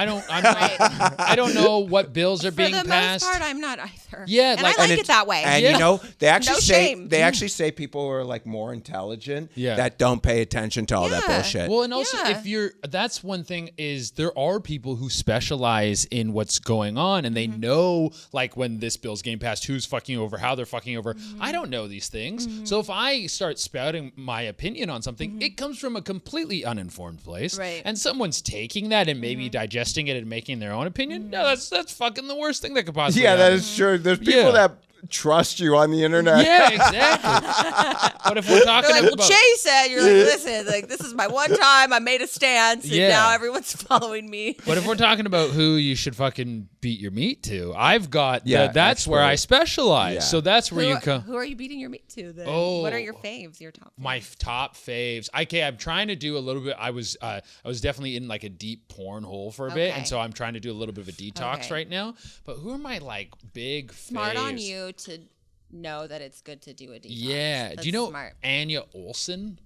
know what bills are being passed. For the most part, I'm not either. Yeah, and I like it that way. And they actually shame. They actually say people are like more intelligent that don't pay attention to all that bullshit. Well, and also that's one thing, is there are people who specialize in what's going on, and they know like when this bill's getting passed, who's fucking over, how they're fucking over. I don't know these things. So if I start spouting my opinion on something, it comes from a completely uninformed place. Right. And someone's taking that and maybe digesting it and making their own opinion. No, that's fucking the worst thing that could possibly happen. That is true. There's people that trust you on the internet. Yeah, exactly. But if we're talking about, about, Jay said, you're like, listen, like, this is my one time. I made a stance, and now everyone's following me. But if we're talking about who you should fucking beat your meat to, I've got that's where I specialize. Yeah. So that's where you come. Who are you beating your meat to then? Oh, what are your faves? Your top faves? My top faves. Okay, I'm trying to do a little bit. I was definitely in like a deep porn hole for a bit, and so I'm trying to do a little bit of a detox right now. But who are my like big Smart faves? On you to know that it's good to do a detox. Yeah. That's do you know smart. Anya Olsen?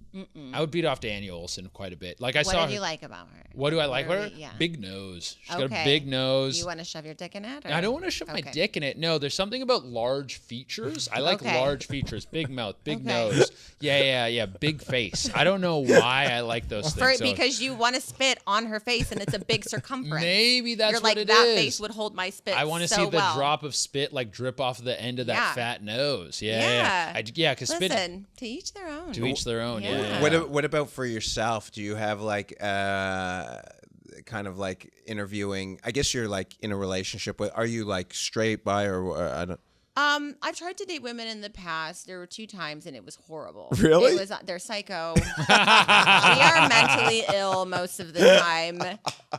I would beat off to Anya Olsen quite a bit. Like I saw. What do you like about her? What do I like about her? Yeah. Big nose. She's got a big nose. You want to shove your dick in it? Or? I don't want to shove my dick in it. No, there's something about large features. I like large features. Big mouth, big nose. Yeah. Big face. I don't know why I like those things. Because you want to spit on her face, and it's a big circumference. Maybe that's You're what like, it that is. face would hold my spit. I want to see the drop of spit like drip off the end of that fat nose. Yeah. Because spit. Listen, to each their own. To each their own. Yeah. What about for yourself? Do you have like kind of like interviewing? I guess you're like in a relationship with. Are you like straight, bi, or I don't? I've tried to date women in the past. There were 2 times, and it was horrible. Really? They're psycho. We are mentally ill most of the time.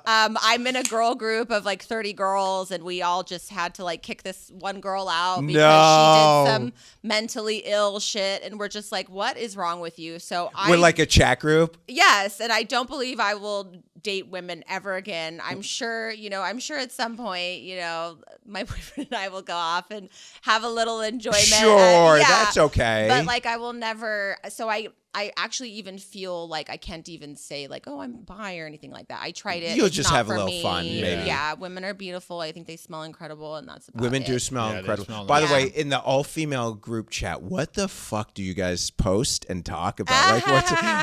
I'm in a girl group of like 30 girls, and we all just had to like kick this one girl out because she did some mentally ill shit, and we're just like, what is wrong with you? So we're like a chat group. Yes, and I don't believe I will date women ever again. I'm sure at some point, my boyfriend and I will go off and have a little enjoyment. Sure, that's okay. But like, I will never. So I actually even feel like I can't even say like, oh, I'm bi or anything like that. I tried it. You'll it's just not have for a little me. fun, maybe. Yeah, women are beautiful. I think they smell incredible, and that's about Women it. do smell incredible. Smell By nice. the way, in the all-female group chat, what the fuck do you guys post and talk about? Like,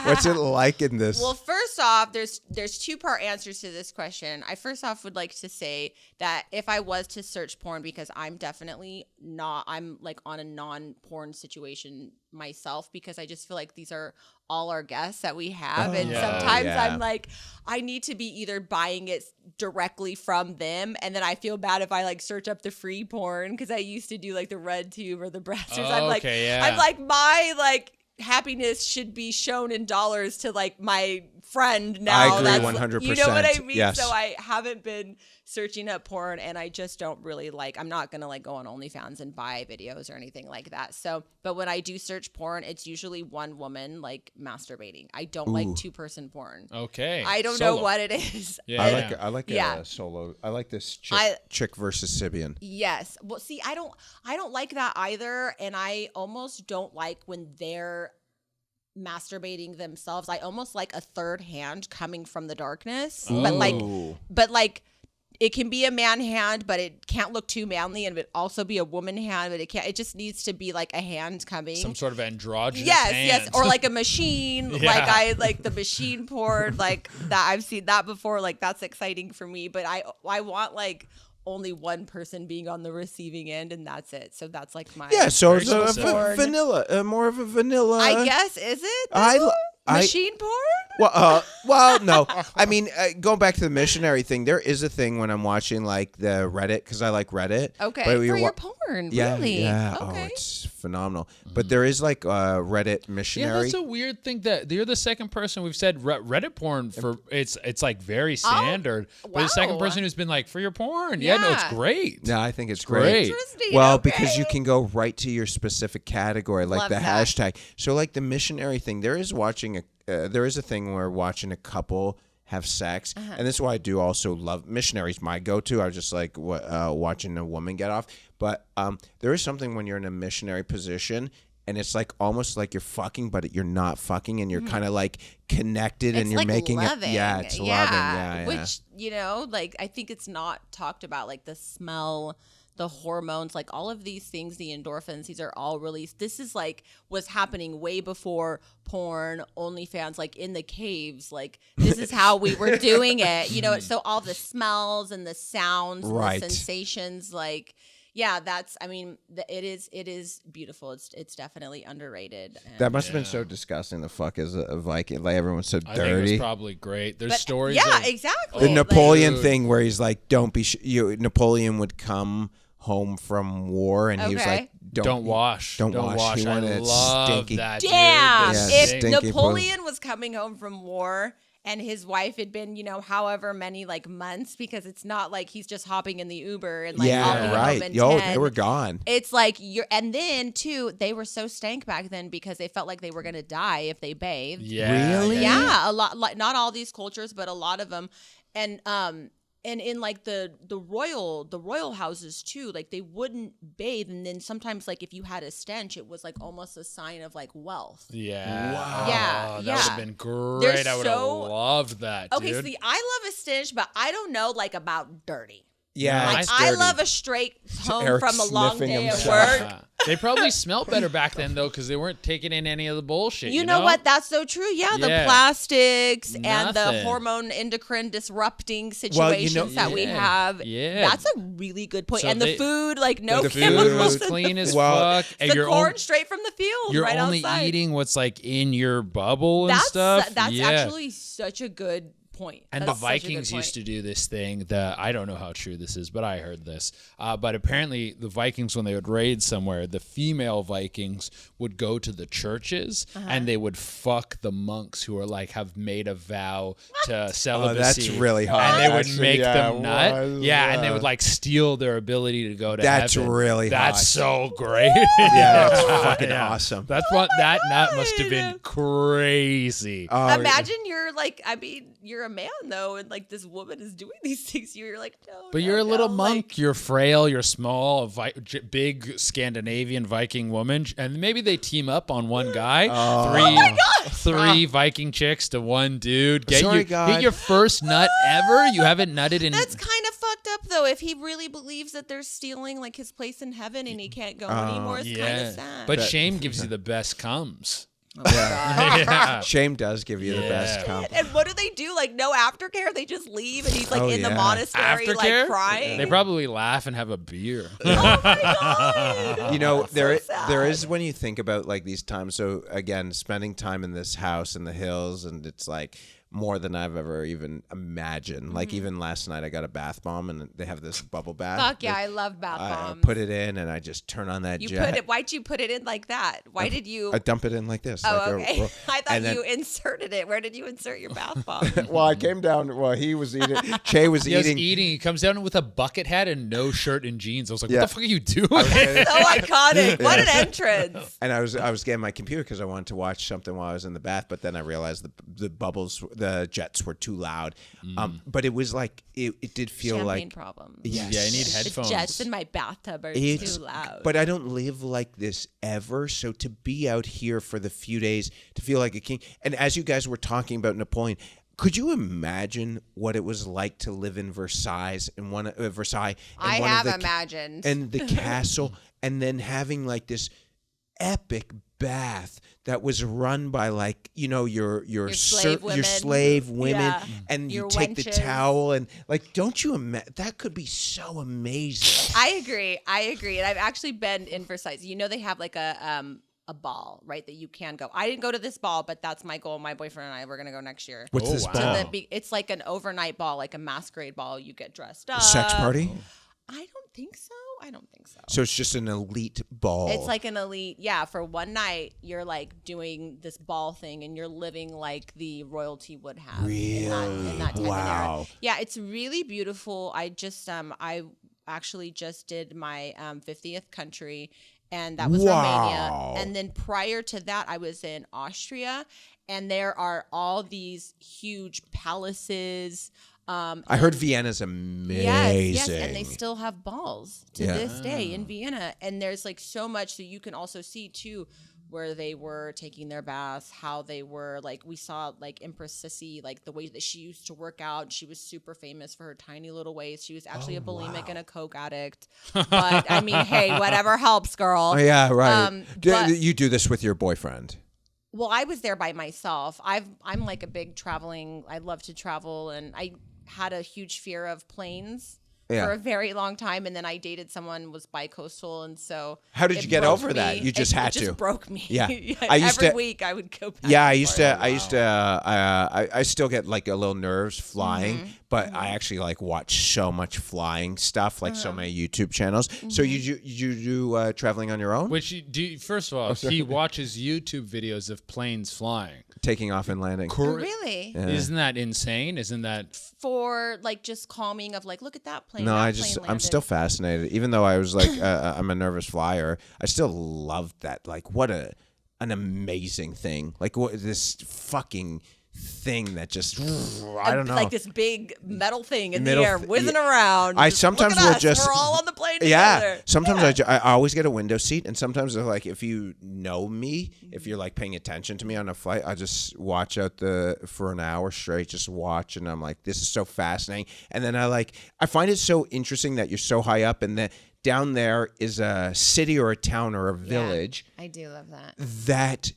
what's it like in this? Well, first off, there's 2-part answers to this question. I first off would like to say that if I was to search porn, because I'm definitely not, I'm like on a non-porn situation myself, because I just feel like these are all our guests that we have, and sometimes I'm like, I need to be either buying it directly from them, and then I feel bad if I like search up the free porn, because I used to do like the red tube or the Brazzers. I'm like my like happiness should be shown in dollars to like my friend now. I agree 100%. You know what I mean? Yes. So I haven't been searching up porn, and I just don't really like, I'm not going to like go on OnlyFans and buy videos or anything like that. So, but when I do search porn, it's usually one woman like masturbating. I don't like 2-person porn. Okay. I don't know what it is. Yeah. I like solo. I like this chick versus Sibian. Yes. Well, see, I don't like that either, and I almost don't like when they're masturbating themselves. I almost like a third hand coming from the darkness, Oh. but like it can be a man hand, but it can't look too manly, and it also be a woman hand, but it just needs to be like a hand coming. Some sort of androgynous yes, hand. yes, or like a machine. Yeah. Like I like the machine porn, like that. I've seen that before. Like that's exciting for me, but I want like only one person being on the receiving end, and that's it. So that's like my So Very it's a specific. vanilla, more of a vanilla. I guess is it machine porn? Well, no. I mean, going back to the missionary thing, there is a thing when I'm watching like the Reddit, because I like Reddit. Okay, but for you're your porn, Yeah, really? yeah. Okay. Oh, it's phenomenal. But there is like Reddit Yeah, missionary. that's a weird thing that you're the second person we've said Reddit porn for. It's like very standard. But the second wow. person who's been like for your porn. Yeah, no, it's Yeah. great. No, I think it's great. great. Interesting, Well, okay. because you can go right to your specific category, like Love the that. hashtag. So, like the missionary thing, there is a thing where watching a couple have sex, and this is why I do also love missionaries. My go-to. I was just like watching a woman get off, but there is something when you're in a missionary position. And it's like almost like you're fucking, but you're not fucking, and you're kind of like connected, and It's you're like making loving. it. Yeah, it's loving. Yeah, Which, you know, like I think it's not talked about, like the smell, the hormones, like all of these things, the endorphins, these are all released. This is like was happening way before porn, OnlyFans, like in the caves. Like this is how we were doing it, you know. So all the smells and the sounds and Right. the sensations, like. Yeah, I mean, it is beautiful. It's definitely underrated. And That must have been so disgusting. The fuck is a Viking? Like everyone's so I think it dirty. was probably great. There's but- stories. Yeah, of, exactly. The Napoleon Dude. thing where he's like, "Don't be." Napoleon would come home from war, and he was Okay. like, Don't wash. Don't wash. He I wanted it love stinky. that. Damn! Dude. Yeah, If stinky Napoleon was coming home from war and his wife had been, you know, however many like months, because it's not like he's just hopping in the Uber and like I'll be Yeah, home right. in Yo, 10. they were gone. It's like and then too, they were so stank back then because they felt like they were gonna die if they bathed. Yeah. Really? Yeah, a lot, like not all these cultures, but a lot of them, and in like the royal houses too, like they wouldn't bathe, and then sometimes like if you had a stench, it was like almost a sign of like wealth. Yeah. Wow. Yeah, That yeah. would have been great. They're I would have so- loved that. Okay, dude. see, I love a stench, but I don't know like about dirty. Yeah, Like it's I dirty. love a straight home Eric from a long sniffing day at himself. work. Yeah. They probably smelled better back then though, because they weren't taking in any of the bullshit. You know what? That's so true. Yeah, the Yeah. plastics and the Nothing. hormone endocrine disrupting Well, you situations know- that we Yeah. have. Yeah. That's a really good point. So And the food, like no the food chemicals. was in the clean as Well, fuck, and the you're corn straight from the field, you're right only outside. eating what's like in your bubble and stuff. That's yeah. actually such a good point. And That's the such a good Vikings point. used to do this thing that I don't know how true this is, but I heard this. But apparently, the Vikings, when they would raid somewhere, the female Vikings would go to the churches and they would fuck the monks who are like have made a vow to celibacy. that's really hot, And they would actually. make Yeah, them nut. what? Yeah, and they would like steal their ability to go to That's heaven. really That's hot. so great. Yeah, that's fucking Yeah. awesome. That's what that nut must have God. been crazy. Oh, Imagine you're like, I mean, you're a man though, and like this woman is doing these things. You're like, no. But no, you're a little no, monk. like- You're frail. You're small. Big Scandinavian Viking woman, and maybe they team up on one guy. Three Viking chicks to one dude. Sorry, Get God. your first nut ever. You haven't nutted in. That's kind of fucked up though. If he really believes that they're stealing like his place in heaven and he can't go anymore, it's kind of sad. But shame gives you the best comes. Yeah. Yeah. Shame does give you the best Yeah. comp. And what do they do? Like no aftercare? They just leave and he's like Oh, in the yeah. monastery, Aftercare? like crying. They probably laugh and have a beer. Oh my god! You know, there sad. is when you think about like these times. So again, spending time in this house in the hills, and it's like more than I've ever even imagined. Like even last night, I got a bath bomb, and they have this bubble bath. Fuck yeah, I love bath I bombs. put it in, and I just turn on that You jet. put it. Why'd you put it in like that? Why did you? I dump it in like this. Oh, like okay. I thought and then- you inserted it. Where did you insert your bath off. Well, I came down. Well, he was eating. Che was eating. He comes down with a bucket hat and no shirt and jeans. I was like, Yeah. what the fuck are you doing? So iconic. What an entrance. And I was getting my computer because I wanted to watch something while I was in the bath, but then I realized the jets were too loud. But it was like it did feel Champagne like problems. yes. Yeah, I need headphones. The jets in my bathtub are It's too loud. But I don't live like this ever. So to be out here for the few days, to feel like a king. And as you guys were talking about Napoleon, could you imagine what it was like to live in Versailles and Versailles? And I one have of the, imagined. and the castle, and then having like this epic bath that was run by like your slave women. your slave women, Yeah. and you Your take the wenches. towel and like, don't you imagine that could be so amazing? I agree. And I've actually been in Versailles. They have like a ball, right, that you can go. I didn't go to this ball, but that's my goal. My boyfriend and I, we're going to go next year. What's this wow. ball? It's like an overnight ball, like a masquerade ball. You get dressed up. Sex party? I don't think so. So it's just an elite ball. It's like an elite, for one night, you're like doing this ball thing and you're living like the royalty would have in that type of era. Yeah, it's really beautiful. I actually just did my 50th country, and that was Romania. And then prior to that, I was in Austria, and there are all these huge palaces. I heard Vienna's amazing. Yes, and they still have balls to this day in Vienna. And there's like so much, so you can also see too where they were taking their baths, how they were like, we saw like Empress Sissi, like the way that she used to work out. She was super famous for her tiny little waist. She was actually a bulimic and a coke addict. But I mean, hey, whatever helps, girl. Oh, yeah, right. But- You do this with your boyfriend. Well, I was there by myself. I'm like a big traveling. I love to travel, and I had a huge fear of planes for a very long time, and then I dated someone was bi-coastal, and so how did you get over that? You just had it just broke me. Yeah. Every week I would go back. Yeah, I still get like a little nerves flying, but I actually like watch so much flying stuff, like so many YouTube channels. So you do traveling on your own? Which first of all, he watches YouTube videos of planes flying, Taking off and landing. Really? Yeah. Isn't that insane? Isn't that For like just calming of like, look at that plane. No, that I'm plane still landed. fascinated. Even though I was like, I'm a nervous flyer, I still loved that. Like, what an amazing thing. Like, this fucking thing that just, I don't know. Like this big metal thing in Metal the air, whizzing around. I Just, sometimes look at will us, just we're all on the plane yeah. together. Sometimes I always get a window seat, and sometimes they're like, if you know me, if you're like paying attention to me on a flight, I just watch out for an hour straight, just watch, and I'm like, this is so fascinating. And then I find it so interesting that you're so high up, and that down there is a city or a town or a village. Yeah, I do love that. That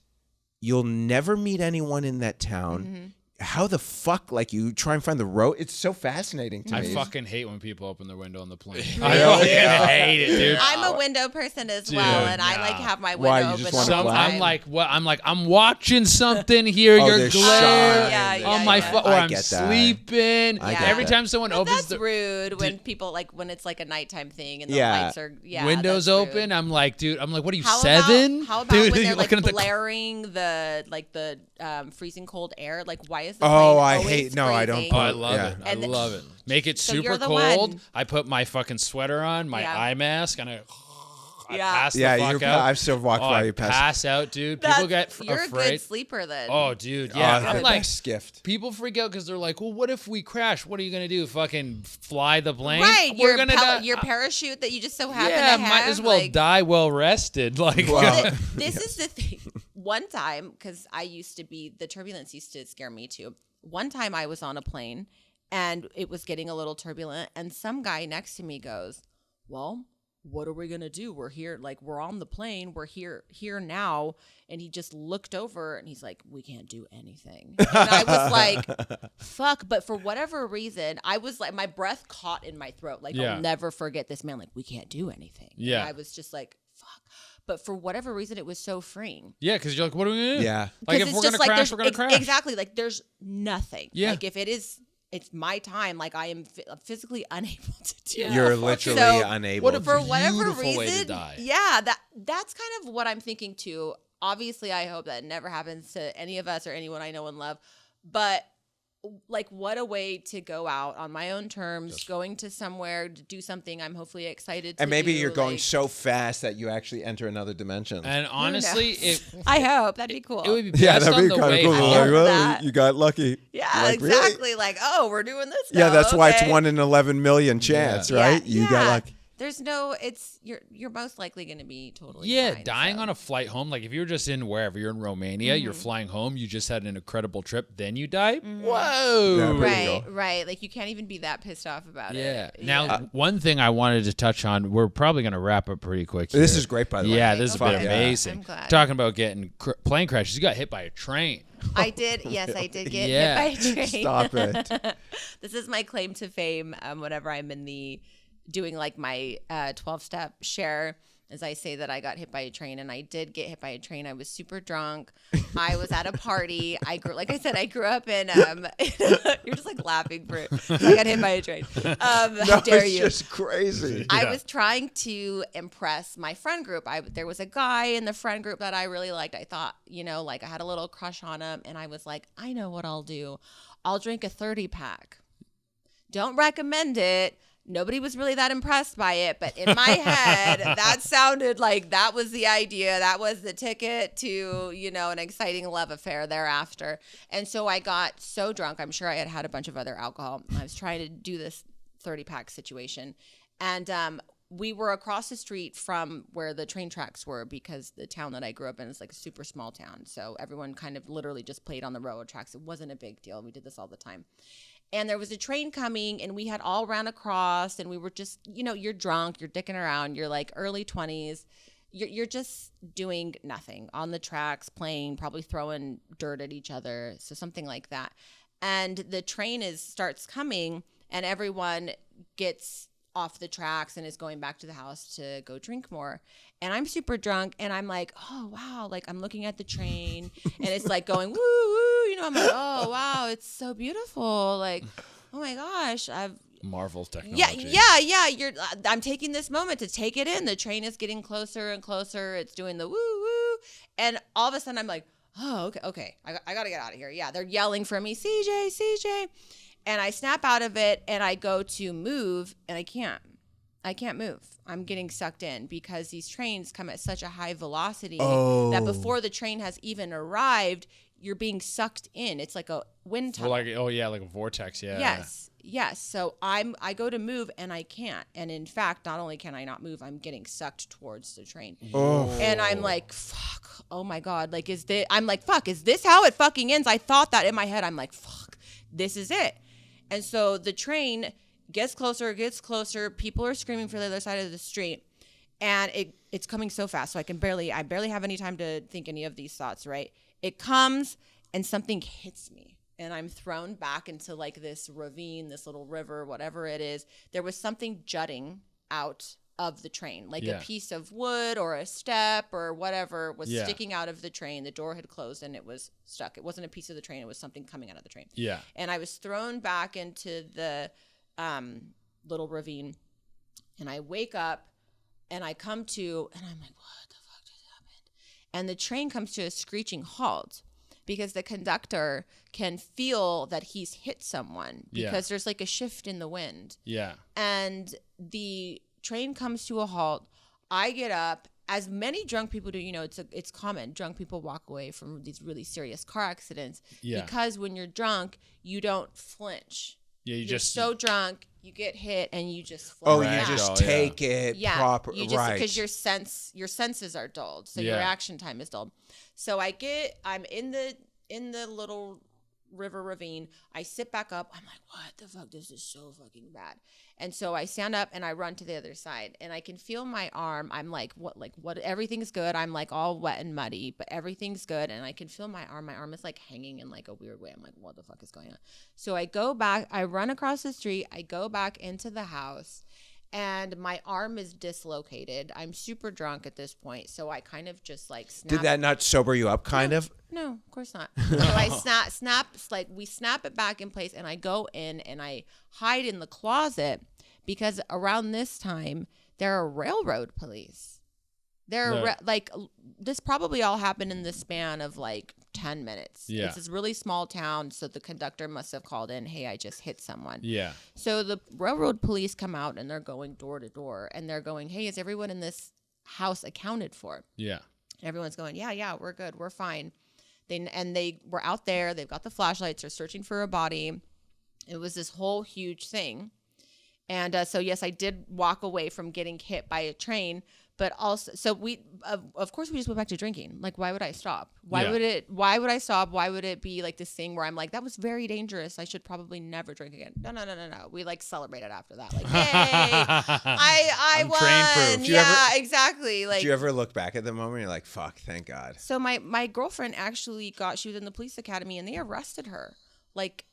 you'll never meet anyone in that town. How the fuck, like, you try and find the road? It's so fascinating to I me. fucking hate when people open their window on the plane. I fucking hate it, dude. I'm a window person as well, and I like have my window Why, you open just all wanna the fly? time. I'm watching something here. Oh, You're there's glare shine. on my yeah. phone, or I I'm get that. sleeping. I get Every that. time someone But opens that's the rude when people like when it's like a nighttime thing and the Yeah. lights are windows that's rude. open, I'm like, dude. I'm like, what are you, How 7? How about dude, when you're they're like looking at the blaring the freezing cold air? Like, why is the Oh, plane I always hate. No, I don't. freezing? Oh, I love Yeah. it. And I love it. Make it So super you're the cold. one. I put my fucking sweater on, my Yeah. eye mask, and I Yeah. pass the Yeah, fuck out. I've still walked by I you past. pass out, dude. People get You're afraid. a good sleeper then. Oh, dude, yeah. Oh, I'm the like, best gift. people freak out because they're like, well, what if we crash? What are you gonna do? Fucking fly the plane? right. We're Your gonna die. your parachute that you just so happen Yeah, to have. might as well like, die well rested. Like, Well, This is the thing. One time, because the turbulence used to scare me too. One time I was on a plane and it was getting a little turbulent, and some guy next to me goes, well, what are we going to do? We're here. Like, we're on the plane. We're here now. And he just looked over and he's like, we can't do anything. And I was like, fuck. But for whatever reason, I was like, my breath caught in my throat. Like, Yeah. I'll never forget this man. Like, we can't do anything. Yeah. And I was just like, fuck. But for whatever reason, it was so freeing. yeah, because you're like, what are we gonna do? Yeah. Like, 'Cause if it's we're just gonna crash, there's- we're gonna crash. Exactly. Like, there's nothing. Yeah. Like, if it's my time, like, I am physically unable to do it. You're literally So, unable. what a For whatever beautiful way to reason, die. yeah, that's kind of what I'm thinking too. Obviously, I hope that never happens to any of us or anyone I know and love. But like, what a way to go out on my own terms, going to somewhere to do something I'm hopefully excited to And maybe do, you're going like, so fast that you actually enter another dimension. And honestly, I hope that'd be cool. it would be best on the way cool. home. Like, well, you got lucky. Yeah, Like, really? exactly. Like, oh, we're doing this now. Yeah, that's why it's Okay. 1 in 11 million chance, right? You got lucky. There's no, you're most likely going to be totally Yeah, fine, dying so. on a flight home. Like if you're just in wherever you're in Romania, you're flying home. You just had an incredible trip. Then you die. Whoa. Right, right. Like you can't even be that pissed off about Yeah. it. Now, one thing I wanted to touch on. We're probably going to wrap up pretty quick here. This is great, by the way. Yeah, this has been Okay. amazing. I'm glad. Talking about getting plane crashes. You got hit by a train. I did. Yes, I did get Yeah. hit by a train. Stop it. This is my claim to fame. Whenever I'm in the doing like my 12-step share, as I say that I got hit by a train, and I did get hit by a train. I was super drunk. I was at a party. I grew up in. You're just like laughing for. I got hit by a train. How dare you? It's just crazy. I was trying to impress my friend group. There was a guy in the friend group that I really liked. I thought, like I had a little crush on him, and I was like, I know what I'll do. I'll drink a 30-pack. Don't recommend it. Nobody was really that impressed by it, but in my head, that sounded like that was the idea. That was the ticket to, an exciting love affair thereafter. And so I got so drunk. I'm sure I had had a bunch of other alcohol. I was trying to do this 30-pack situation. And we were across the street from where the train tracks were, because the town that I grew up in is like a super small town. So everyone kind of literally just played on the railroad tracks. It wasn't a big deal. We did this all the time. And there was a train coming, and we had all ran across, and we were just, you're drunk, you're dicking around, you're like early 20s. You're just doing nothing on the tracks, playing, probably throwing dirt at each other. So something like that. And the train starts coming, and everyone gets off the tracks and is going back to the house to go drink more. And I'm super drunk, and I'm like, oh, wow. Like, I'm looking at the train, and it's like going, woo, woo. I'm like, oh, wow, it's so beautiful. Like, oh, my gosh. Marvel technology. Yeah. I'm taking this moment to take it in. The train is getting closer and closer. It's doing the woo, woo. And all of a sudden, I'm like, oh, okay. I got to get out of here. Yeah, they're yelling for me, CJ. And I snap out of it, and I go to move, and I can't move. I'm getting sucked in because these trains come at such a high velocity that before the train has even arrived, you're being sucked in. It's like a wind tunnel. Like a vortex. Yeah. Yes. So I go to move, and I can't. And in fact, not only can I not move, I'm getting sucked towards the train. And I'm like, fuck. Oh my God. Like, fuck, is this how it fucking ends? I thought that in my head. I'm like, fuck, this is it. And so the train gets closer. People are screaming for the other side of the street, and it's coming so fast. So I barely have any time to think any of these thoughts, right? It comes, and something hits me, and I'm thrown back into like this ravine, this little river, whatever it is. There was something jutting out of the train, like a piece of wood or a step or whatever was sticking out of the train. The door had closed, and it was stuck. It wasn't a piece of the train. It was something coming out of the train. Yeah. And I was thrown back into the little ravine, and I wake up, and I come to, and I'm like, what the fuck just happened? And the train comes to a screeching halt because the conductor can feel that he's hit someone because there's like a shift in the wind. Yeah. And the train comes to a halt. I get up, as many drunk people do. It's common. Drunk people walk away from these really serious car accidents because when you're drunk, you don't flinch. Yeah, you're so drunk, you get hit, and you just flinch. Oh, you just take it proper. You just, because your senses are dulled, so your reaction time is dulled. So I'm in the little river ravine. I sit back up. I'm like, what the fuck? This is so fucking bad. And so I stand up and I run to the other side, and I can feel my arm. I'm like, what? Everything's good. I'm like all wet and muddy, but everything's good. And I can feel my arm. My arm is like hanging in like a weird way. I'm like, what the fuck is going on? So I go back. I run across the street. I go back into the house, and my arm is dislocated. I'm super drunk at this point, so I kind of just like snap. Did that not sober you up, kind of? No, of course not. So I we snap it back in place, and I go in and I hide in the closet because around this time there are railroad police. This probably all happened in the span of like 10 minutes. Yeah. It's this really small town, so the conductor must have called in, hey, I just hit someone. Yeah. So the railroad police come out, and they're going door to door, and they're going, hey, is everyone in this house accounted for? Yeah. And everyone's going, yeah, we're good, we're fine. They were out there, they've got the flashlights, they're searching for a body. It was this whole huge thing. And so, yes, I did walk away from getting hit by a train, but also, so we, of course, we just went back to drinking. Like, why would I stop? Why would I stop? Why would it be like this thing where I'm like, that was very dangerous. I should probably never drink again. No. We like celebrated after that. Like, yay, I won. Train-proof. Exactly. Like, Did you ever look back at the moment and you're like, fuck, thank God? So my girlfriend actually she was in the police academy, and they arrested her. Like,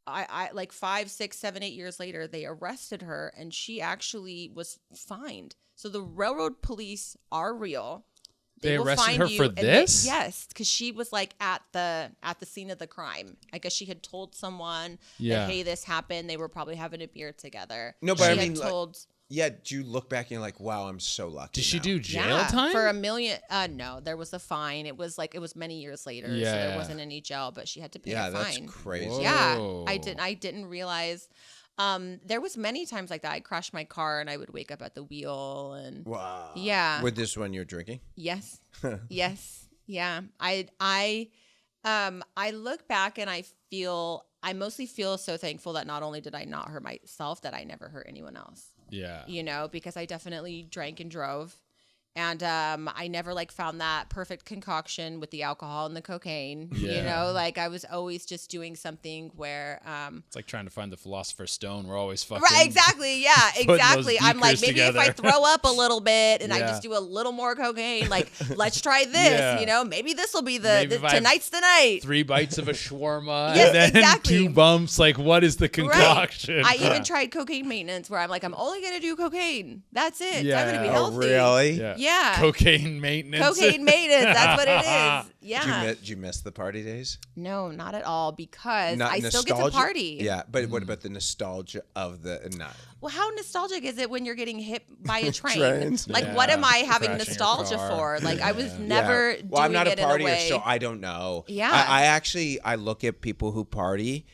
I like 5, 6, 7, 8 years later, they arrested her, and she actually was fined. So the railroad police are real. They will arrested find her you, for and this? yes, because she was like at the scene of the crime. I guess she had told someone Yeah. that, hey, this happened. They were probably having a beer together. No, but she I had mean, like, told. Yeah, do you look back and you're like, wow, I'm so lucky. Did she now. do jail time? For $1 million. No, there was a fine. It was many years later, so Yeah. there wasn't any jail, but she had to pay Yeah, a that's fine. crazy. Whoa. Yeah, I didn't realize. There was many times like that. I crashed my car and I would wake up at the wheel and Wow. yeah. With this one you're drinking? Yes. Yes. Yeah. I look back and I mostly feel so thankful that not only did I not hurt myself, that I never hurt anyone else. Yeah. You know, because I definitely drank and drove. And I never like found that perfect concoction with the alcohol and the cocaine. Yeah. You know, like I was always just doing something where It's like trying to find the philosopher's stone. We're always fucking. right, exactly. Yeah, exactly. those I'm like, beakers maybe if I together. throw up a little bit and I Yeah. just do a little more cocaine, like, let's try this, Yeah. you know, maybe this will be Maybe if I have tonight's the night. 3 bites of a shawarma Yes, and then exactly. 2 bumps. Like, what is the concoction? I even tried cocaine maintenance where I'm like, I'm only going to do cocaine. That's it. Yeah. I'm going to be Oh, healthy. Really? Yeah. Cocaine maintenance. Cocaine maintenance. That's what it is. Yeah. Did you miss the party days? No, not at all, because Not I still get to nostalgia? party. Yeah, but what about the nostalgia of the not? Well, how nostalgic is it when you're getting hit by a train? Trains. Like, Yeah. what am I having Crashing your nostalgia car. for? Like, I was never doing Well, I'm not a it in a partier, way. so I don't know. Yeah. I actually look at people who party.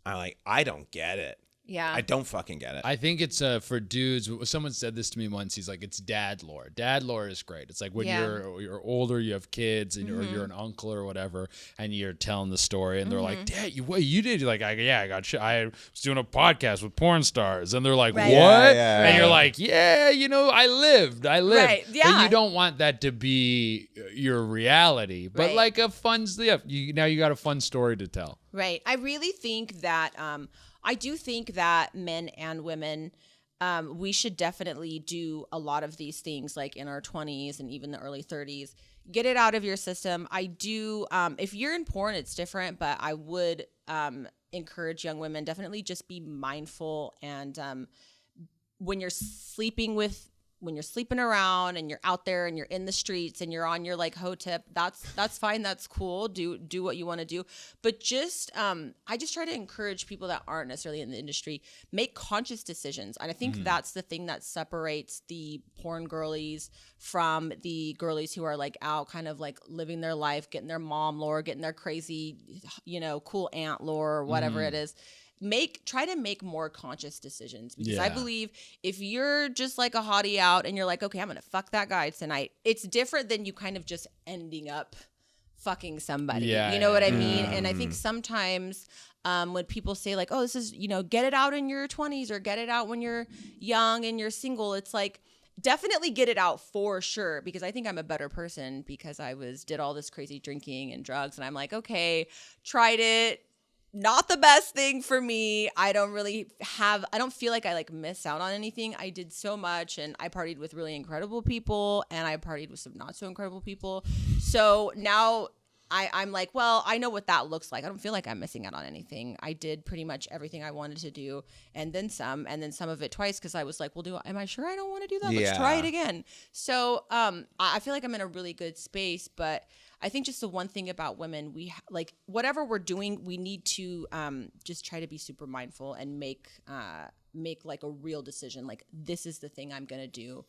I'm like, I don't get it. Yeah. I don't fucking get it. I think it's for dudes. Someone said this to me once. He's like, it's dad lore. Dad lore is great. It's like when Yeah. you're older, you have kids, and you're an uncle or whatever, and you're telling the story, and they're like, Dad, what you did? You're like, I got I was doing a podcast with porn stars, and they're like, Right. what? Yeah, and yeah. you're like, yeah, I lived. Right, But yeah. you don't want that to be your reality. But Right. like a fun, now you got a fun story to tell. Right. I really think that I do think that men and women, we should definitely do a lot of these things like in our 20s and even the early 30s. Get it out of your system. I do. If you're in porn, it's different, but I would encourage young women, definitely just be mindful. And when you're sleeping around and you're out there and you're in the streets and you're on your like hoe tip, that's fine. That's cool. Do what you want to do. But just, I just try to encourage people that aren't necessarily in the industry, make conscious decisions. And I think that's the thing that separates the porn girlies from the girlies who are like out kind of like living their life, getting their mom lore, getting their crazy, cool aunt lore or whatever it is. Try to make more conscious decisions, because I Yeah. believe if you're just like a hottie out and you're like, okay, I'm going to fuck that guy tonight, it's different than you kind of just ending up fucking somebody. Yeah, You know what I yeah. mean? And I think sometimes when people say like, oh, this is, get it out in your 20s or get it out when you're young and you're single, it's like, definitely get it out for sure, because I think I'm a better person because I did all this crazy drinking and drugs, and I'm like, okay, tried it. Not the best thing for me. I don't feel like I like miss out on anything. I did so much, and I partied with really incredible people, and I partied with some not so incredible people. So now I'm like, well, I know what that looks like. I don't feel like I'm missing out on anything. I did pretty much everything I wanted to do, and then some of it twice, because I was like, well, am I sure I don't want to do that? Let's try it again. So I feel like I'm in a really good space, but I think just the one thing about women, like whatever we're doing, we need to just try to be super mindful and make like a real decision. Like, this is the thing I'm going to do.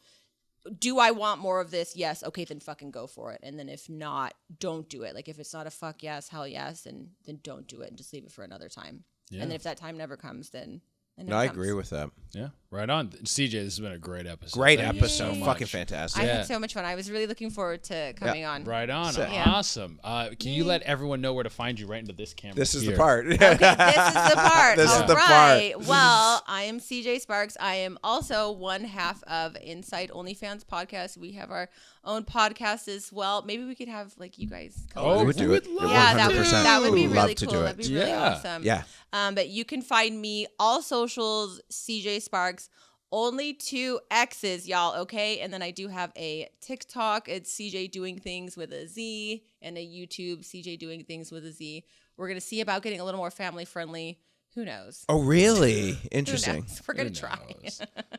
do I want more of this? Yes. Okay, then fucking go for it. And then if not, don't do it. Like if it's not a fuck yes, hell yes, then don't do it and just leave it for another time. Yeah. And then if that time never comes, then no, I agree with that. Yeah, right on. CJ, this has been a great episode. Great episode. Fucking fantastic. I had so much fun. I was really looking forward to coming on. Right on. Awesome. Can you let everyone know where to find you right into this camera? This is the part. Okay, this is the part. This is the part. Well, I am CJ Sparxx. I am also one half of Inside OnlyFans podcast. We have our own podcast as well. Maybe we could have like you guys come on. We would do it. Yeah, 100%. that would be really Love to cool. do it. That'd be really awesome. Yeah. But you can find me all socials, CJ Sparxx. Only 2 X's, y'all, okay? And then I do have a TikTok. It's CJ Doing Things with a Z, and a YouTube, CJ Doing Things with a Z. We're going to see about getting a little more family friendly. Who knows? Oh, really? Interesting. We're going to try.